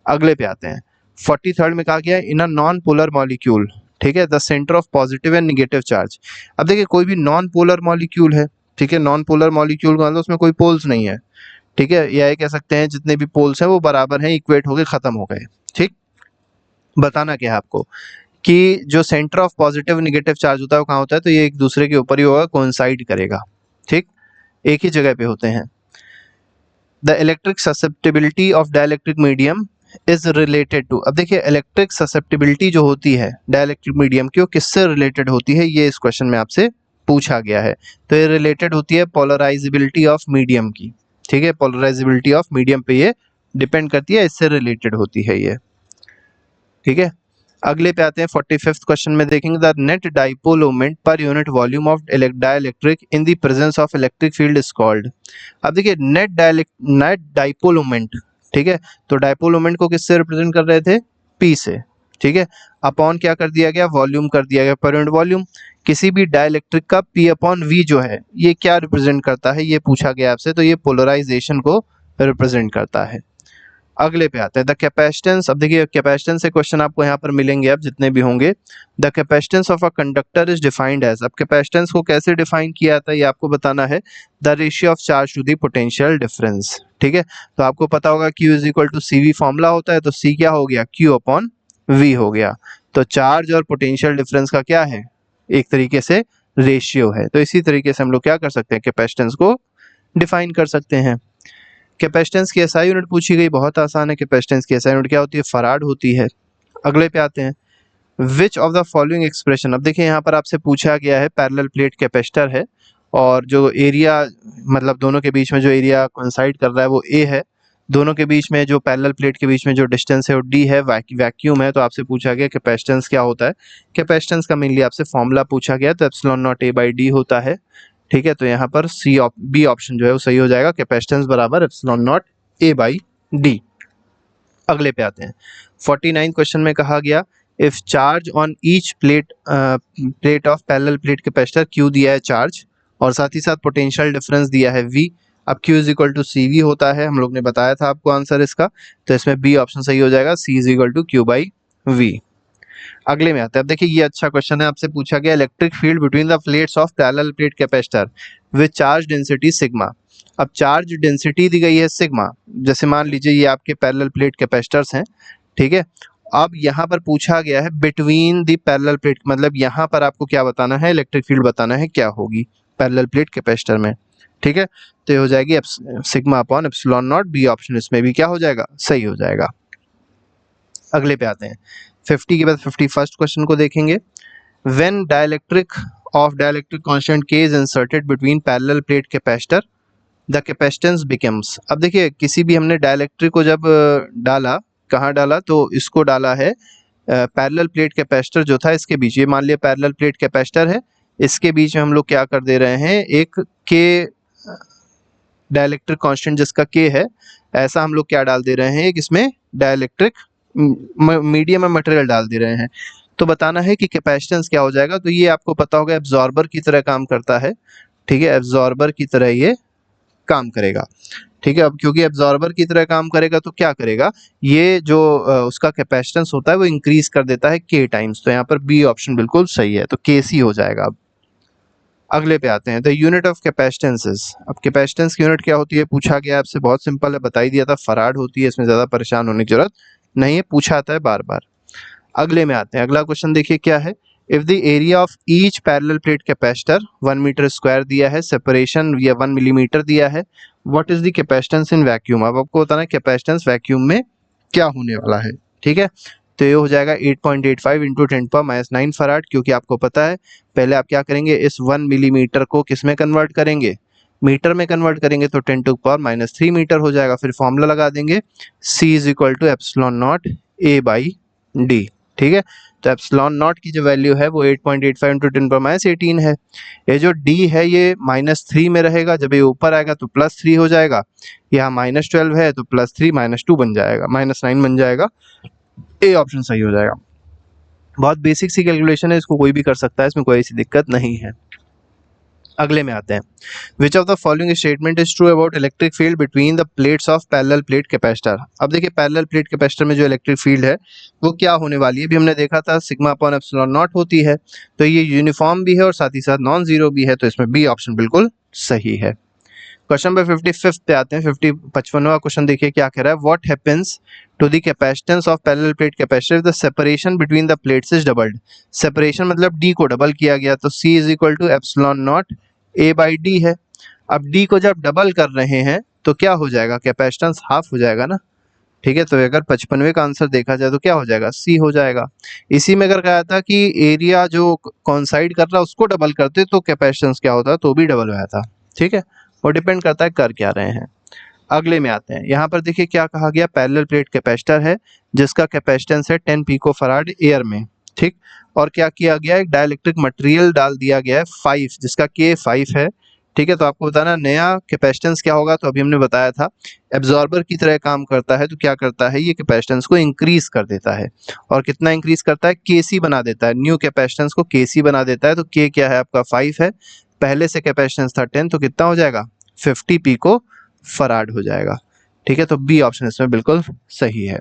अगले पे आते हैं, 43rd में कहा गया इन अ नॉन पोलर मॉलिक्यूल। ठीक है, the centre of positive and negative charge. अब देखिए कोई भी नॉन पोलर मॉलिक्यूल है, ठीक है, नॉन पोलर मॉलिक्यूल का मतलब उसमें कोई पोल्स नहीं है। ठीक है, या ये कह सकते हैं जितने भी पोल्स हैं वो बराबर हैं, इक्वेट हो गए, खत्म हो गए। ठीक, बताना क्या है आपको कि जो centre of positive negative charge होता है वो कहाँ होता है? तो ये एक दूसरे के ऊपर ही होगा, कोइंसाइड करेगा। ठीक, एक ही जगह पे होते हैं। The electric susceptibility of dielectric medium is related to. अब देखिए इलेक्ट्रिक ससेप्टिबिलिटी जो होती है डाइलेक्ट्रिक मीडियम की वो किससे रिलेटेड होती है? ये इस क्वेश्चन में आपसे पूछा गया है। तो ये रिलेटेड होती है पोलराइजेबिलिटी ऑफ मीडियम की। ठीक है, पोलराइजेबिलिटी ऑफ मीडियम पे ये डिपेंड करती है, इससे रिलेटेड होती है ये। ठीक है, अगले पे आते हैं 45th क्वेश्चन में देखेंगे, the net dipole moment per unit volume of dielectric in the presence of electric field is called. अब देखिए नेट डाइपोल मोमेंट, ठीक है, तो डाइपोल मोमेंट को किससे रिप्रेजेंट कर रहे थे? पी से। ठीक है, अपॉन क्या कर दिया गया? वॉल्यूम कर दिया गया, पर यूनिट वॉल्यूम। किसी भी डाइलेक्ट्रिक का पी अपॉन वी जो है ये क्या रिप्रेजेंट करता है? ये पूछा गया आपसे, तो ये पोलराइजेशन को रिप्रेजेंट करता है। अगले पे आते हैं द कैपेसिटेंस। अब देखिए कैपेसिटेंस से क्वेश्चन आपको यहाँ पर मिलेंगे, अब जितने भी होंगे। The capacitance of a conductor is defined as. अब कैपेसिटेंस को कैसे डिफाइन किया था ये आपको बताना है। The ratio of charge to the potential difference. ठीक है, तो आपको पता होगा Q is equal to CV formula होता है, तो C क्या हो गया, Q अपॉन V हो गया। तो चार्ज और पोटेंशियल डिफरेंस का क्या है, एक तरीके से रेशियो है। तो इसी तरीके से हम लोग क्या कर सकते हैं, कैपेसिटेंस को डिफाइन कर सकते हैं। कैपेसिटेंस की एसआई यूनिट पूछी गई, बहुत आसान है। कैपेसिटेंस की एसआई यूनिट क्या होती है, फराड होती है। अगले पे आते हैं, which of the following expression. अब देखिए यहाँ पर आपसे पूछा गया है, पैरेलल प्लेट कैपेसिटर है और जो एरिया मतलब दोनों के बीच में जो एरिया कोइंसाइड कर रहा है वो A है, दोनों के बीच में जो पैरेलल प्लेट के बीच में जो डिस्टेंस है वो D है, वैक्यूम है। तो आपसे पूछा गया कैपेसिटेंस क्या होता है। कैपेसिटेंस का मेनली आपसे फॉर्मूला पूछा गया, तो एप्सिलॉन नॉट A/D होता है। ठीक है, तो यहाँ पर B ऑप्शन जो है वो सही हो जाएगा, कैपेसिटेंस बराबर एप्सिलॉन नॉट A/D। अगले पे आते हैं, 49 क्वेश्चन में कहा गया if charge on each plate of parallel plate capacitor Q दिया है चार्ज और साथ ही साथ पोटेंशियल डिफरेंस दिया है V। अब Q is equal to CV होता है, हम लोग ने बताया था आपको आंसर इसका, तो इसमें B ऑप्शन सही हो जाएगा, C is equal to Q/V। अगले में आते हैं, अब देखिए ये अच्छा क्वेश्चन है, आपसे पूछा गया electric field between the plates of parallel plate capacitor with charge density sigma. अब चार्ज डेंसिटी दी गई है सिग्मा, जैसे मान लीजिए ये आपके पैरेलल प्लेट कैपेसिटर्स हैं। ठीक है, अब यहाँ पर पूछा गया है बिटवीन द पैरेलल प्लेट, मतलब यहाँ पर आपको क्या बताना है, इलेक्ट्रिक फील्ड बताना है क्या होगी पैरेलल प्लेट कैपेसिटर में। ठीक है, तो ये हो जाएगी sigma upon epsilon not. B option इसमें भी क्या हो जाएगा, सही हो जाएगा। अगले पे आते हैं, 50 के बाद 51st क्वेश्चन को देखेंगे। When dielectric of dielectric constant K is inserted between parallel plate capacitor the capacitance becomes. अब देखिए किसी भी हमने डाइलेक्ट्रिक को जब डाला, कहाँ डाला, तो इसको डाला है पैरेलल प्लेट कैपेसिटर जो था इसके बीच। ये मान लिया पैरेलल प्लेट कैपेसिटर है, इसके बीच में हम लोग क्या कर दे रहे हैं, एक K डाइलेक्ट्रिक कांस्टेंट जिसका K है, ऐसा हम लोग क्या डाल दे रहे हैं, एक इसमें डाइलेक्ट्रिक मीडियम में मटेरियल डाल दे रहे हैं। तो बताना है कि कैपेसिटेंस क्या हो जाएगा। तो ये आपको पता होगा एब्जॉर्बर की तरह काम करता है। ठीक है, एब्जॉर्बर की तरह ये काम करेगा। ठीक है, अब क्योंकि एब्जॉर्बर की तरह काम करेगा तो क्या करेगा, ये जो उसका कैपेसिटेंस होता है वो इंक्रीज कर देता है K टाइम्स। तो यहाँ पर B ऑप्शन बिल्कुल सही है, तो KC हो जाएगा। अब अगले पे आते हैं, द यूनिट ऑफ कैपेसिटेंसेस। अब कैपेसिटेंस की यूनिट क्या होती है पूछा गया आपसे, बहुत सिंपल है, बता ही दिया था, फराड होती है, इसमें ज्यादा परेशान होने की जरूरत नहीं है, पूछा आता है बार बार। अगले में आते हैं, अगला क्वेश्चन देखिए क्या है, if the area of each parallel plate capacitor 1 metre square दिया है, सेपरेशन या 1 मिलीमीटर दिया है, what is the capacitance in vacuum. अब आपको बताना है कैपेसिटेंस वैक्यूम में क्या होने वाला है। ठीक है, तो ये हो जाएगा 8.85 इंटू 10⁻⁹ फराड, क्योंकि आपको पता है पहले आप क्या करेंगे, इस 1 मिलीमीटर को किस में कन्वर्ट करेंगे, मीटर में कन्वर्ट करेंगे, तो 10⁻³ मीटर हो जाएगा। फिर फॉर्मूला लगा देंगे, C is equal to epsilon naught A/D। ठीक है, तो एप्सिलॉन नॉट की जो वैल्यू है वो 8.85 इंटू 10⁻18 है। ये जो D है ये -3 में रहेगा, जब ये ऊपर आएगा तो +3 हो जाएगा, यहाँ -12 है तो +3 -2 बन जाएगा, -9 बन जाएगा। A ऑप्शन सही हो जाएगा। बहुत बेसिक सी कैलकुलेशन है, इसको कोई भी कर सकता है, इसमें कोई ऐसी दिक्कत नहीं है। अगले में आते हैं, which of the following statement is true about electric field between the plates of parallel plate capacitor. अब देखिए पैरेलल प्लेट कैपेसिटर में जो इलेक्ट्रिक फील्ड है वो क्या होने वाली है, भी हमने देखा था सिग्मा अपॉन एप्सिलॉन नॉट होती है, तो ये यूनिफॉर्म भी है और साथ ही साथ नॉन जीरो भी है, तो इसमें B ऑप्शन बिल्कुल सही है। क्वेश्चन नंबर 55 पे आते हैं, 55वां क्वेश्चन देखिए क्या कह रहा है, what happens to the capacitance of parallel plate capacitor if the separation between the plates is doubled. Separation मतलब D को डबल किया गया, तो C is equal to epsilon naught A/D है। अब D को जब डबल कर रहे हैं तो क्या हो जाएगा, कैपेसिटेंस हाफ हो जाएगा ना। ठीक है, तो अगर 55वें का आंसर देखा जाए तो क्या हो जाएगा, C हो जाएगा। इसी में अगर कहा था कि एरिया जो कॉन्साइड कर रहा है उसको डबल करते तो कैपेसिटेंस क्या होता, तो भी डबल होया था। ठीक है, वो डिपेंड करता है कर क्या रहे हैं। अगले में आते हैं, यहाँ पर देखिए क्या कहा गया, पैरेलल प्लेट कैपेसिटर है जिसका कैपेसिटेंस है 10 पिकोफैराड एयर में। ठीक, और क्या किया गया, एक डाइलेक्ट्रिक मटेरियल डाल दिया गया है 5 जिसका K 5 है। ठीक है, तो आपको बताना नया कैपेसिटेंस क्या होगा, तो अभी हमने बताया था एब्जॉर्बर की तरह काम करता है, तो क्या करता है ये कैपेसिटेंस को इंक्रीज कर देता है। और कितना इंक्रीज करता है, KC बना देता है, न्यू कैपेसिटेंस को KC बना देता है। तो K क्या है आपका 5 है, पहले से कैपेसिटेंस था 10, तो कितना हो जाएगा 50 पिको फराड हो जाएगा। ठीक है, तो बी ऑप्शन इसमें बिल्कुल सही है।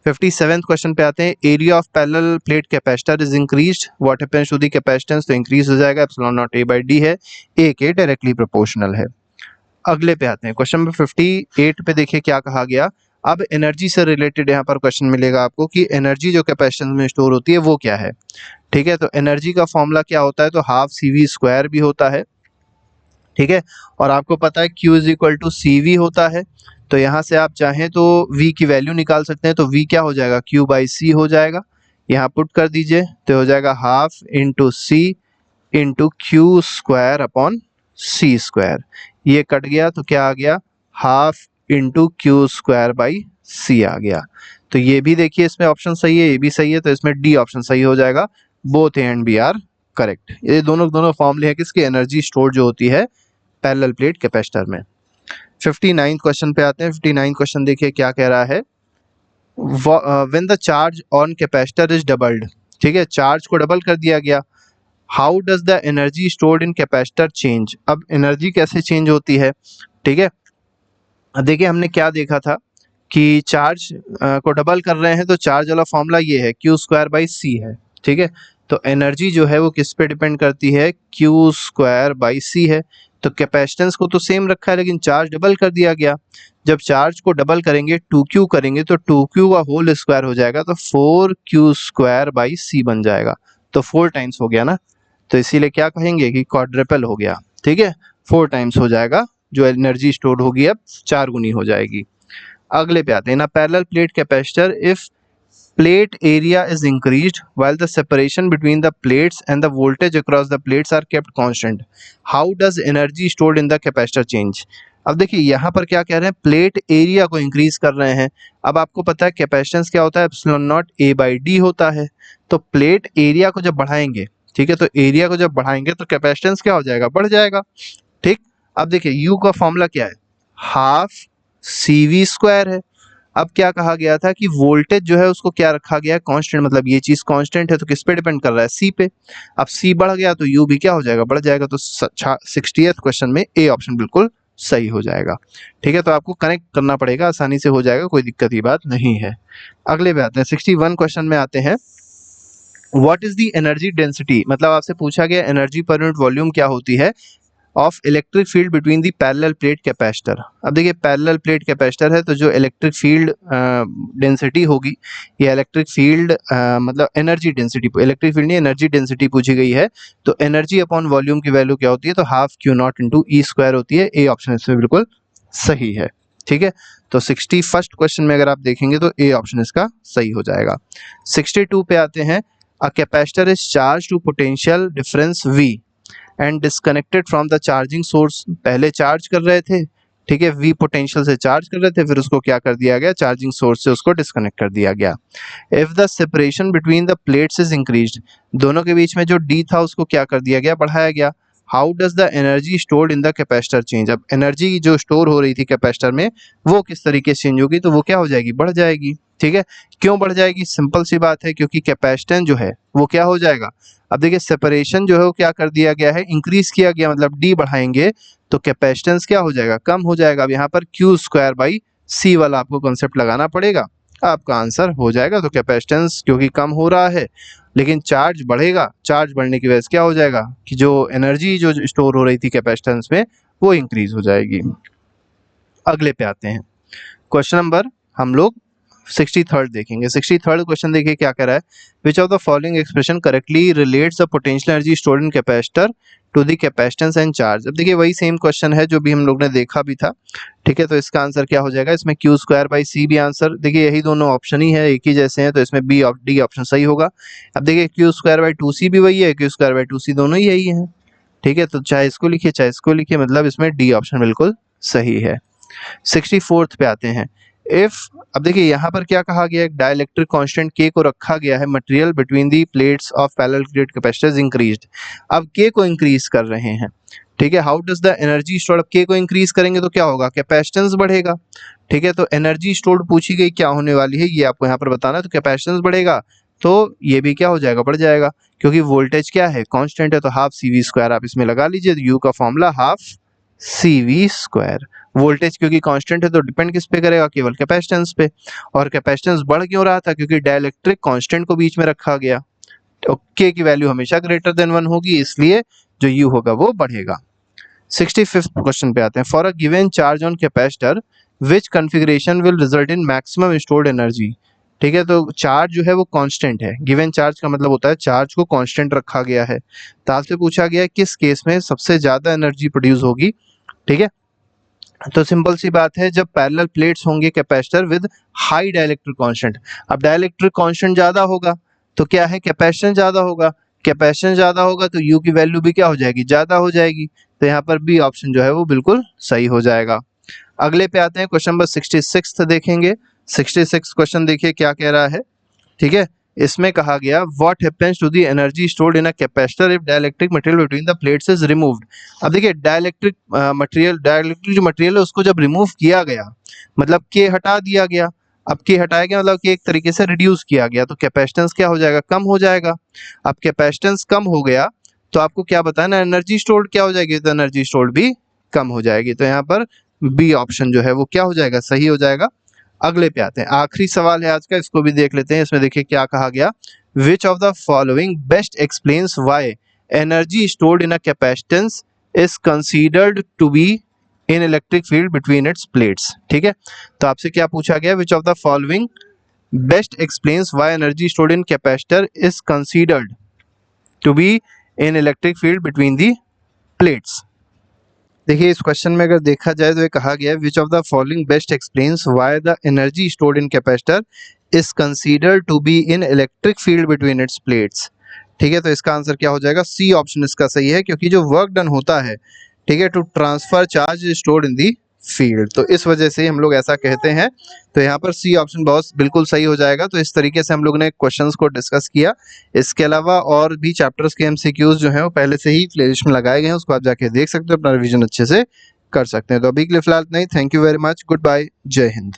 57th क्वेश्चन पे आते हैं, area of parallel plate capacitor is increased, what happens to the capacitance, तो इंक्रीज हो जाएगा, epsilon naught A by D है, ए के डायरेक्टली प्रोपोर्शनल है। अगले पे आते हैं, क्वेश्चन नंबर 58 पे देखिए क्या कहा गया। अब एनर्जी से रिलेटेड यहाँ पर क्वेश्चन मिलेगा आपको कि एनर्जी जो कैपेसिटेंस में स्टोर होती है वो क्या है। ठीक है, तो एनर्जी का फॉर्मूला क्या होता है, तो हाफ सी वी स्क्वायर भी होता है। ठीक है, और आपको पता है Q is equal to C V होता है, तो यहाँ से आप चाहें तो V की वैल्यू निकाल सकते हैं, तो V क्या हो जाएगा, Q बाई सी हो जाएगा, यहाँ पुट कर दीजिए तो हो जाएगा half into C into Q square upon C square, ये कट गया तो क्या आ गया, half into Q square by C आ गया। तो ये भी देखिए इसमें ऑप्शन सही है, ये भी सही है, तो इसमें डी ऑप्शन सही हो जाएगा, both A and B are correct. ये दोनों फॉर्मूले हैं किसकी, एनर्जी स्टोर जो होती है पैरेलल प्लेट कैपेसिटर में। 59 क्वेश्चन पे आते हैं। 59 क्वेश्चन देखिए क्या कह रहा है, when the charge on capacitor is doubled, ठीक है, चार्ज को डबल कर दिया गया, how does the energy stored in capacitor change, अब एनर्जी कैसे चेंज होती है। ठीक है, अब देखिए हमने क्या देखा था कि चार्ज को डबल कर रहे हैं, तो चार्ज वाला फॉर्मूला ये है क्यू स्क्वायर बाई सी है। ठीक है, तो एनर्जी जो है वो किस पे डिपेंड करती है, क्यू स्क्वायर बाई सी है। तो कैपेसिटेंस को तो सेम रखा है, लेकिन चार्ज डबल कर दिया गया, जब चार्ज को डबल करेंगे 2Q करेंगे तो 2Q का होल स्क्वायर हो जाएगा, तो 4Q स्क्वायर बाई सी बन जाएगा, तो 4 टाइम्स हो गया ना, तो इसीलिए क्या कहेंगे कि क्वाड्रपल हो गया। ठीक है, 4 टाइम्स हो जाएगा, जो एनर्जी स्टोर होगी अब 4 गुनी हो जाएगी। अगले पे आते हैं ना, parallel plate capacitor, if plate area is increased while the separation between the plates and the voltage across the plates are kept constant, how does energy stored in the capacitor change। अब देखिए यहाँ पर क्या कह रहे हैं, plate area को increase कर रहे हैं। अब आपको पता है कैपेसिटेंस क्या होता है, epsilon naught A by D होता है, तो प्लेट एरिया को जब बढ़ाएंगे, ठीक है, तो एरिया को जब बढ़ाएंगे तो कैपेसिटेंस क्या हो जाएगा, बढ़ जाएगा। ठीक, अब देखिए यू का फॉर्मूला क्या है, हाफ सी वी स्क्वायर है। अब क्या कहा गया था कि वोल्टेज जो है उसको क्या रखा गया है, कांस्टेंट, मतलब ये चीज कांस्टेंट है तो किस पे डिपेंड कर रहा है, सी पे। अब सी बढ़ गया तो यू भी क्या हो जाएगा, बढ़ जाएगा, तो 60th क्वेश्चन में ए ऑप्शन बिल्कुल सही हो जाएगा। ठीक है, तो आपको कनेक्ट करना पड़ेगा, आसानी से हो जाएगा, कोई दिक्कत की बात नहीं है। अगले पे आते हैं, 61 क्वेश्चन में आते हैं, what is the energy density, मतलब आपसे पूछा गया एनर्जी पर यूनिट वॉल्यूम क्या होती है of electric field between the parallel plate capacitor. अब देखिए पैरेलल प्लेट कैपेसिटर है, तो जो इलेक्ट्रिक फील्ड डेंसिटी होगी, या इलेक्ट्रिक फील्ड मतलब एनर्जी डेंसिटी, इलेक्ट्रिक फील्ड नहीं एनर्जी डेंसिटी पूछी गई है, तो एनर्जी अपॉन वॉल्यूम की वैल्यू क्या होती है, तो half Q not into E square होती है, ए ऑप्शन इसमें बिल्कुल सही है। ठीक है, तो 61st क्वेश्चन में अगर आप देखेंगे तो ए ऑप्शन इसका सही हो जाएगा। 62 पे आते हैं, a capacitor is charge to potential difference V and disconnected from the charging source, पहले चार्ज कर रहे थे, ठीक है, V पोटेंशियल से चार्ज कर रहे थे, फिर उसको क्या कर दिया गया, चार्जिंग सोर्स से उसको डिस्कनेक्ट कर दिया गया। If the separation between the plates is increased, दोनों के बीच में जो D था उसको क्या कर दिया गया, बढ़ाया गया। How does the energy stored in the capacitor change, अब एनर्जी जो स्टोर हो रही थी कैपेसिटर में वो किस तरीके से चेंज होगी, तो वो क्या हो जाएगी, बढ़ जाएगी। ठीक है, क्यों बढ़ जाएगी, सिंपल सी बात है, क्योंकि कैपेसिटेंस जो है वो क्या हो जाएगा, अब देखिए सेपरेशन जो है वो क्या कर दिया गया है, इंक्रीज किया गया, मतलब डी बढ़ाएंगे तो कैपेसिटेंस क्या हो जाएगा, कम हो जाएगा। अब यहाँ पर क्यू स्क्वायर बाई सी वाला आपको कॉन्सेप्ट लगाना पड़ेगा, आपका आंसर हो जाएगा। तो कैपेसिटेंस क्योंकि कम हो रहा है लेकिन चार्ज बढ़ेगा, चार्ज बढ़ने की वजह से क्या हो जाएगा कि जो एनर्जी जो स्टोर हो रही थी कैपेसिटेंस में वो इंक्रीज हो जाएगी। अगले पे आते हैं, क्वेश्चन नंबर हम लोग 63rd देखेंगे। 63rd क्वेश्चन देखिए क्या कह रहा है, which of the following expression correctly relates the potential energy stored in capacitor to the capacitance and charge. अब देखिए वही सेम क्वेश्चन है जो भी हम लोग ने देखा भी था। ठीक है, तो इसका आंसर क्या हो जाएगा, इसमें क्यू स्क्वायर बाई सी भी आंसर, देखिए यही दोनों ऑप्शन ही है, एक ही जैसे हैं, तो इसमें बी ऑफ डी ऑप्शन सही होगा। अब देखिए क्यू स्क्वायर बाई टू सी भी वही है, क्यू स्क्वायर बाई टू सी दोनों ही यही है। ठीक है, तो चाहे इसको लिखिए चाहे इसको लिखिए, मतलब इसमें डी ऑप्शन बिल्कुल सही है। 64th पे आते हैं, इफ, अब देखिए यहाँ पर क्या कहा गया, एक डाइलेक्ट्रिक कांस्टेंट के को रखा गया है, material between the plates of parallel plate capacitors increased. अब के को इंक्रीज कर रहे हैं, ठीक है, how does the energy stored, अब के को इंक्रीज करेंगे तो क्या होगा, कैपेसिटेंस बढ़ेगा। ठीक है, तो एनर्जी स्टोर्ड पूछी गई क्या होने वाली है ये आपको यहाँ पर बताना है, तो कैपेसिटेंस बढ़ेगा तो ये भी क्या हो जाएगा, बढ़ जाएगा, क्योंकि वोल्टेज क्या है, कांस्टेंट है, तो हाफ सी वी स्क्वायर आप इसमें लगा लीजिए, तो यू का formula half CV square. Voltage क्योंकि कांस्टेंट है तो डिपेंड किस पे करेगा, केवल कैपेसिटेंस पे। और कैपेसिटेंस बढ़ क्यों रहा था, क्योंकि डाइलेक्ट्रिक कांस्टेंट को बीच में रखा गया। तो K की वैल्यू हमेशा ग्रेटर देन 1 होगी, इसलिए जो U होगा वो बढ़ेगा। 65th क्वेश्चन पे आते हैं। For a given charge on capacitor which configuration will result in maximum stored energy. ठीक है, तो चार्ज जो है वो कांस्टेंट है। गिवन चार्ज का मतलब होता है चार्ज को कांस्टेंट रखा गया है। तो आपसे पूछा गया है किस केस में सबसे ज्यादा एनर्जी प्रोड्यूस होगी। ठीक है, तो सिंपल सी बात है, जब पैरेलल प्लेट्स होंगे capacitor with high dielectric constant. अब डाइलेक्ट्रिक कांस्टेंट ज्यादा होगा तो क्या है, कैपेसिटेंस ज्यादा होगा। कैपेसिटेंस ज्यादा होगा तो यू की वैल्यू भी क्या हो जाएगी, ज्यादा हो जाएगी। तो यहाँ पर बी ऑप्शन जो है वो बिल्कुल सही हो जाएगा। अगले पे आते हैं, क्वेश्चन नंबर 66 देखेंगे। 66 क्वेश्चन देखिए क्या कह रहा है। ठीक है, इसमें कहा गया what happens to the energy stored in a capacitor if dielectric material between the plates is removed. अब देखिए डाइलेक्ट्रिक डाइलेक्ट्रिक जो मटेरियल है उसको जब रिमूव किया गया, मतलब के हटा दिया गया। अब के हटाया गया मतलब कि एक तरीके से रिड्यूस किया गया, तो कैपेसिटेंस क्या हो जाएगा, कम हो जाएगा। अब कैपेसिटेंस कम हो गया तो आपको क्या बताना, एनर्जी स्टोर्ड क्या हो जाएगी, तो एनर्जी स्टोर्ड भी कम हो जाएगी। तो यहाँ पर बी ऑप्शन जो है वो क्या हो जाएगा, सही हो जाएगा। अगले पे आते हैं, आखिरी सवाल है आज का, इसको भी देख लेते हैं। इसमें देखिए क्या कहा गया, which of the following best explains why energy stored in a capacitance is considered to be in electric field between its plates. ठीक है, तो आपसे क्या पूछा गया, which of the following best explains why energy stored in capacitor is considered to be in electric field between the plates. देखिए इस question में अगर देखा जाए तो ये कहा गया है which of the following best explains why the energy stored in capacitor is considered to be in electric field between its plates. ठीक है, तो इसका आंसर क्या हो जाएगा, सी ऑप्शन इसका सही है, क्योंकि जो वर्क डन होता है, ठीक है, to transfer charge stored in the field, तो इस वजह से हम लोग ऐसा कहते हैं। तो यहाँ पर सी ऑप्शन बहुत बिल्कुल सही हो जाएगा। तो इस तरीके से हम लोग ने क्वेश्चंस को डिस्कस किया। इसके अलावा और भी चैप्टर्स के एमसीक्यूज जो हैं वो पहले से ही प्लेलिस्ट में लगाए गए हैं, उसको आप जाके देख सकते हो, अपना रिवीजन अच्छे से कर सकते हैं। तो अभी के लिए फिलहाल नहीं, thank you very much, good bye, जय हिंद।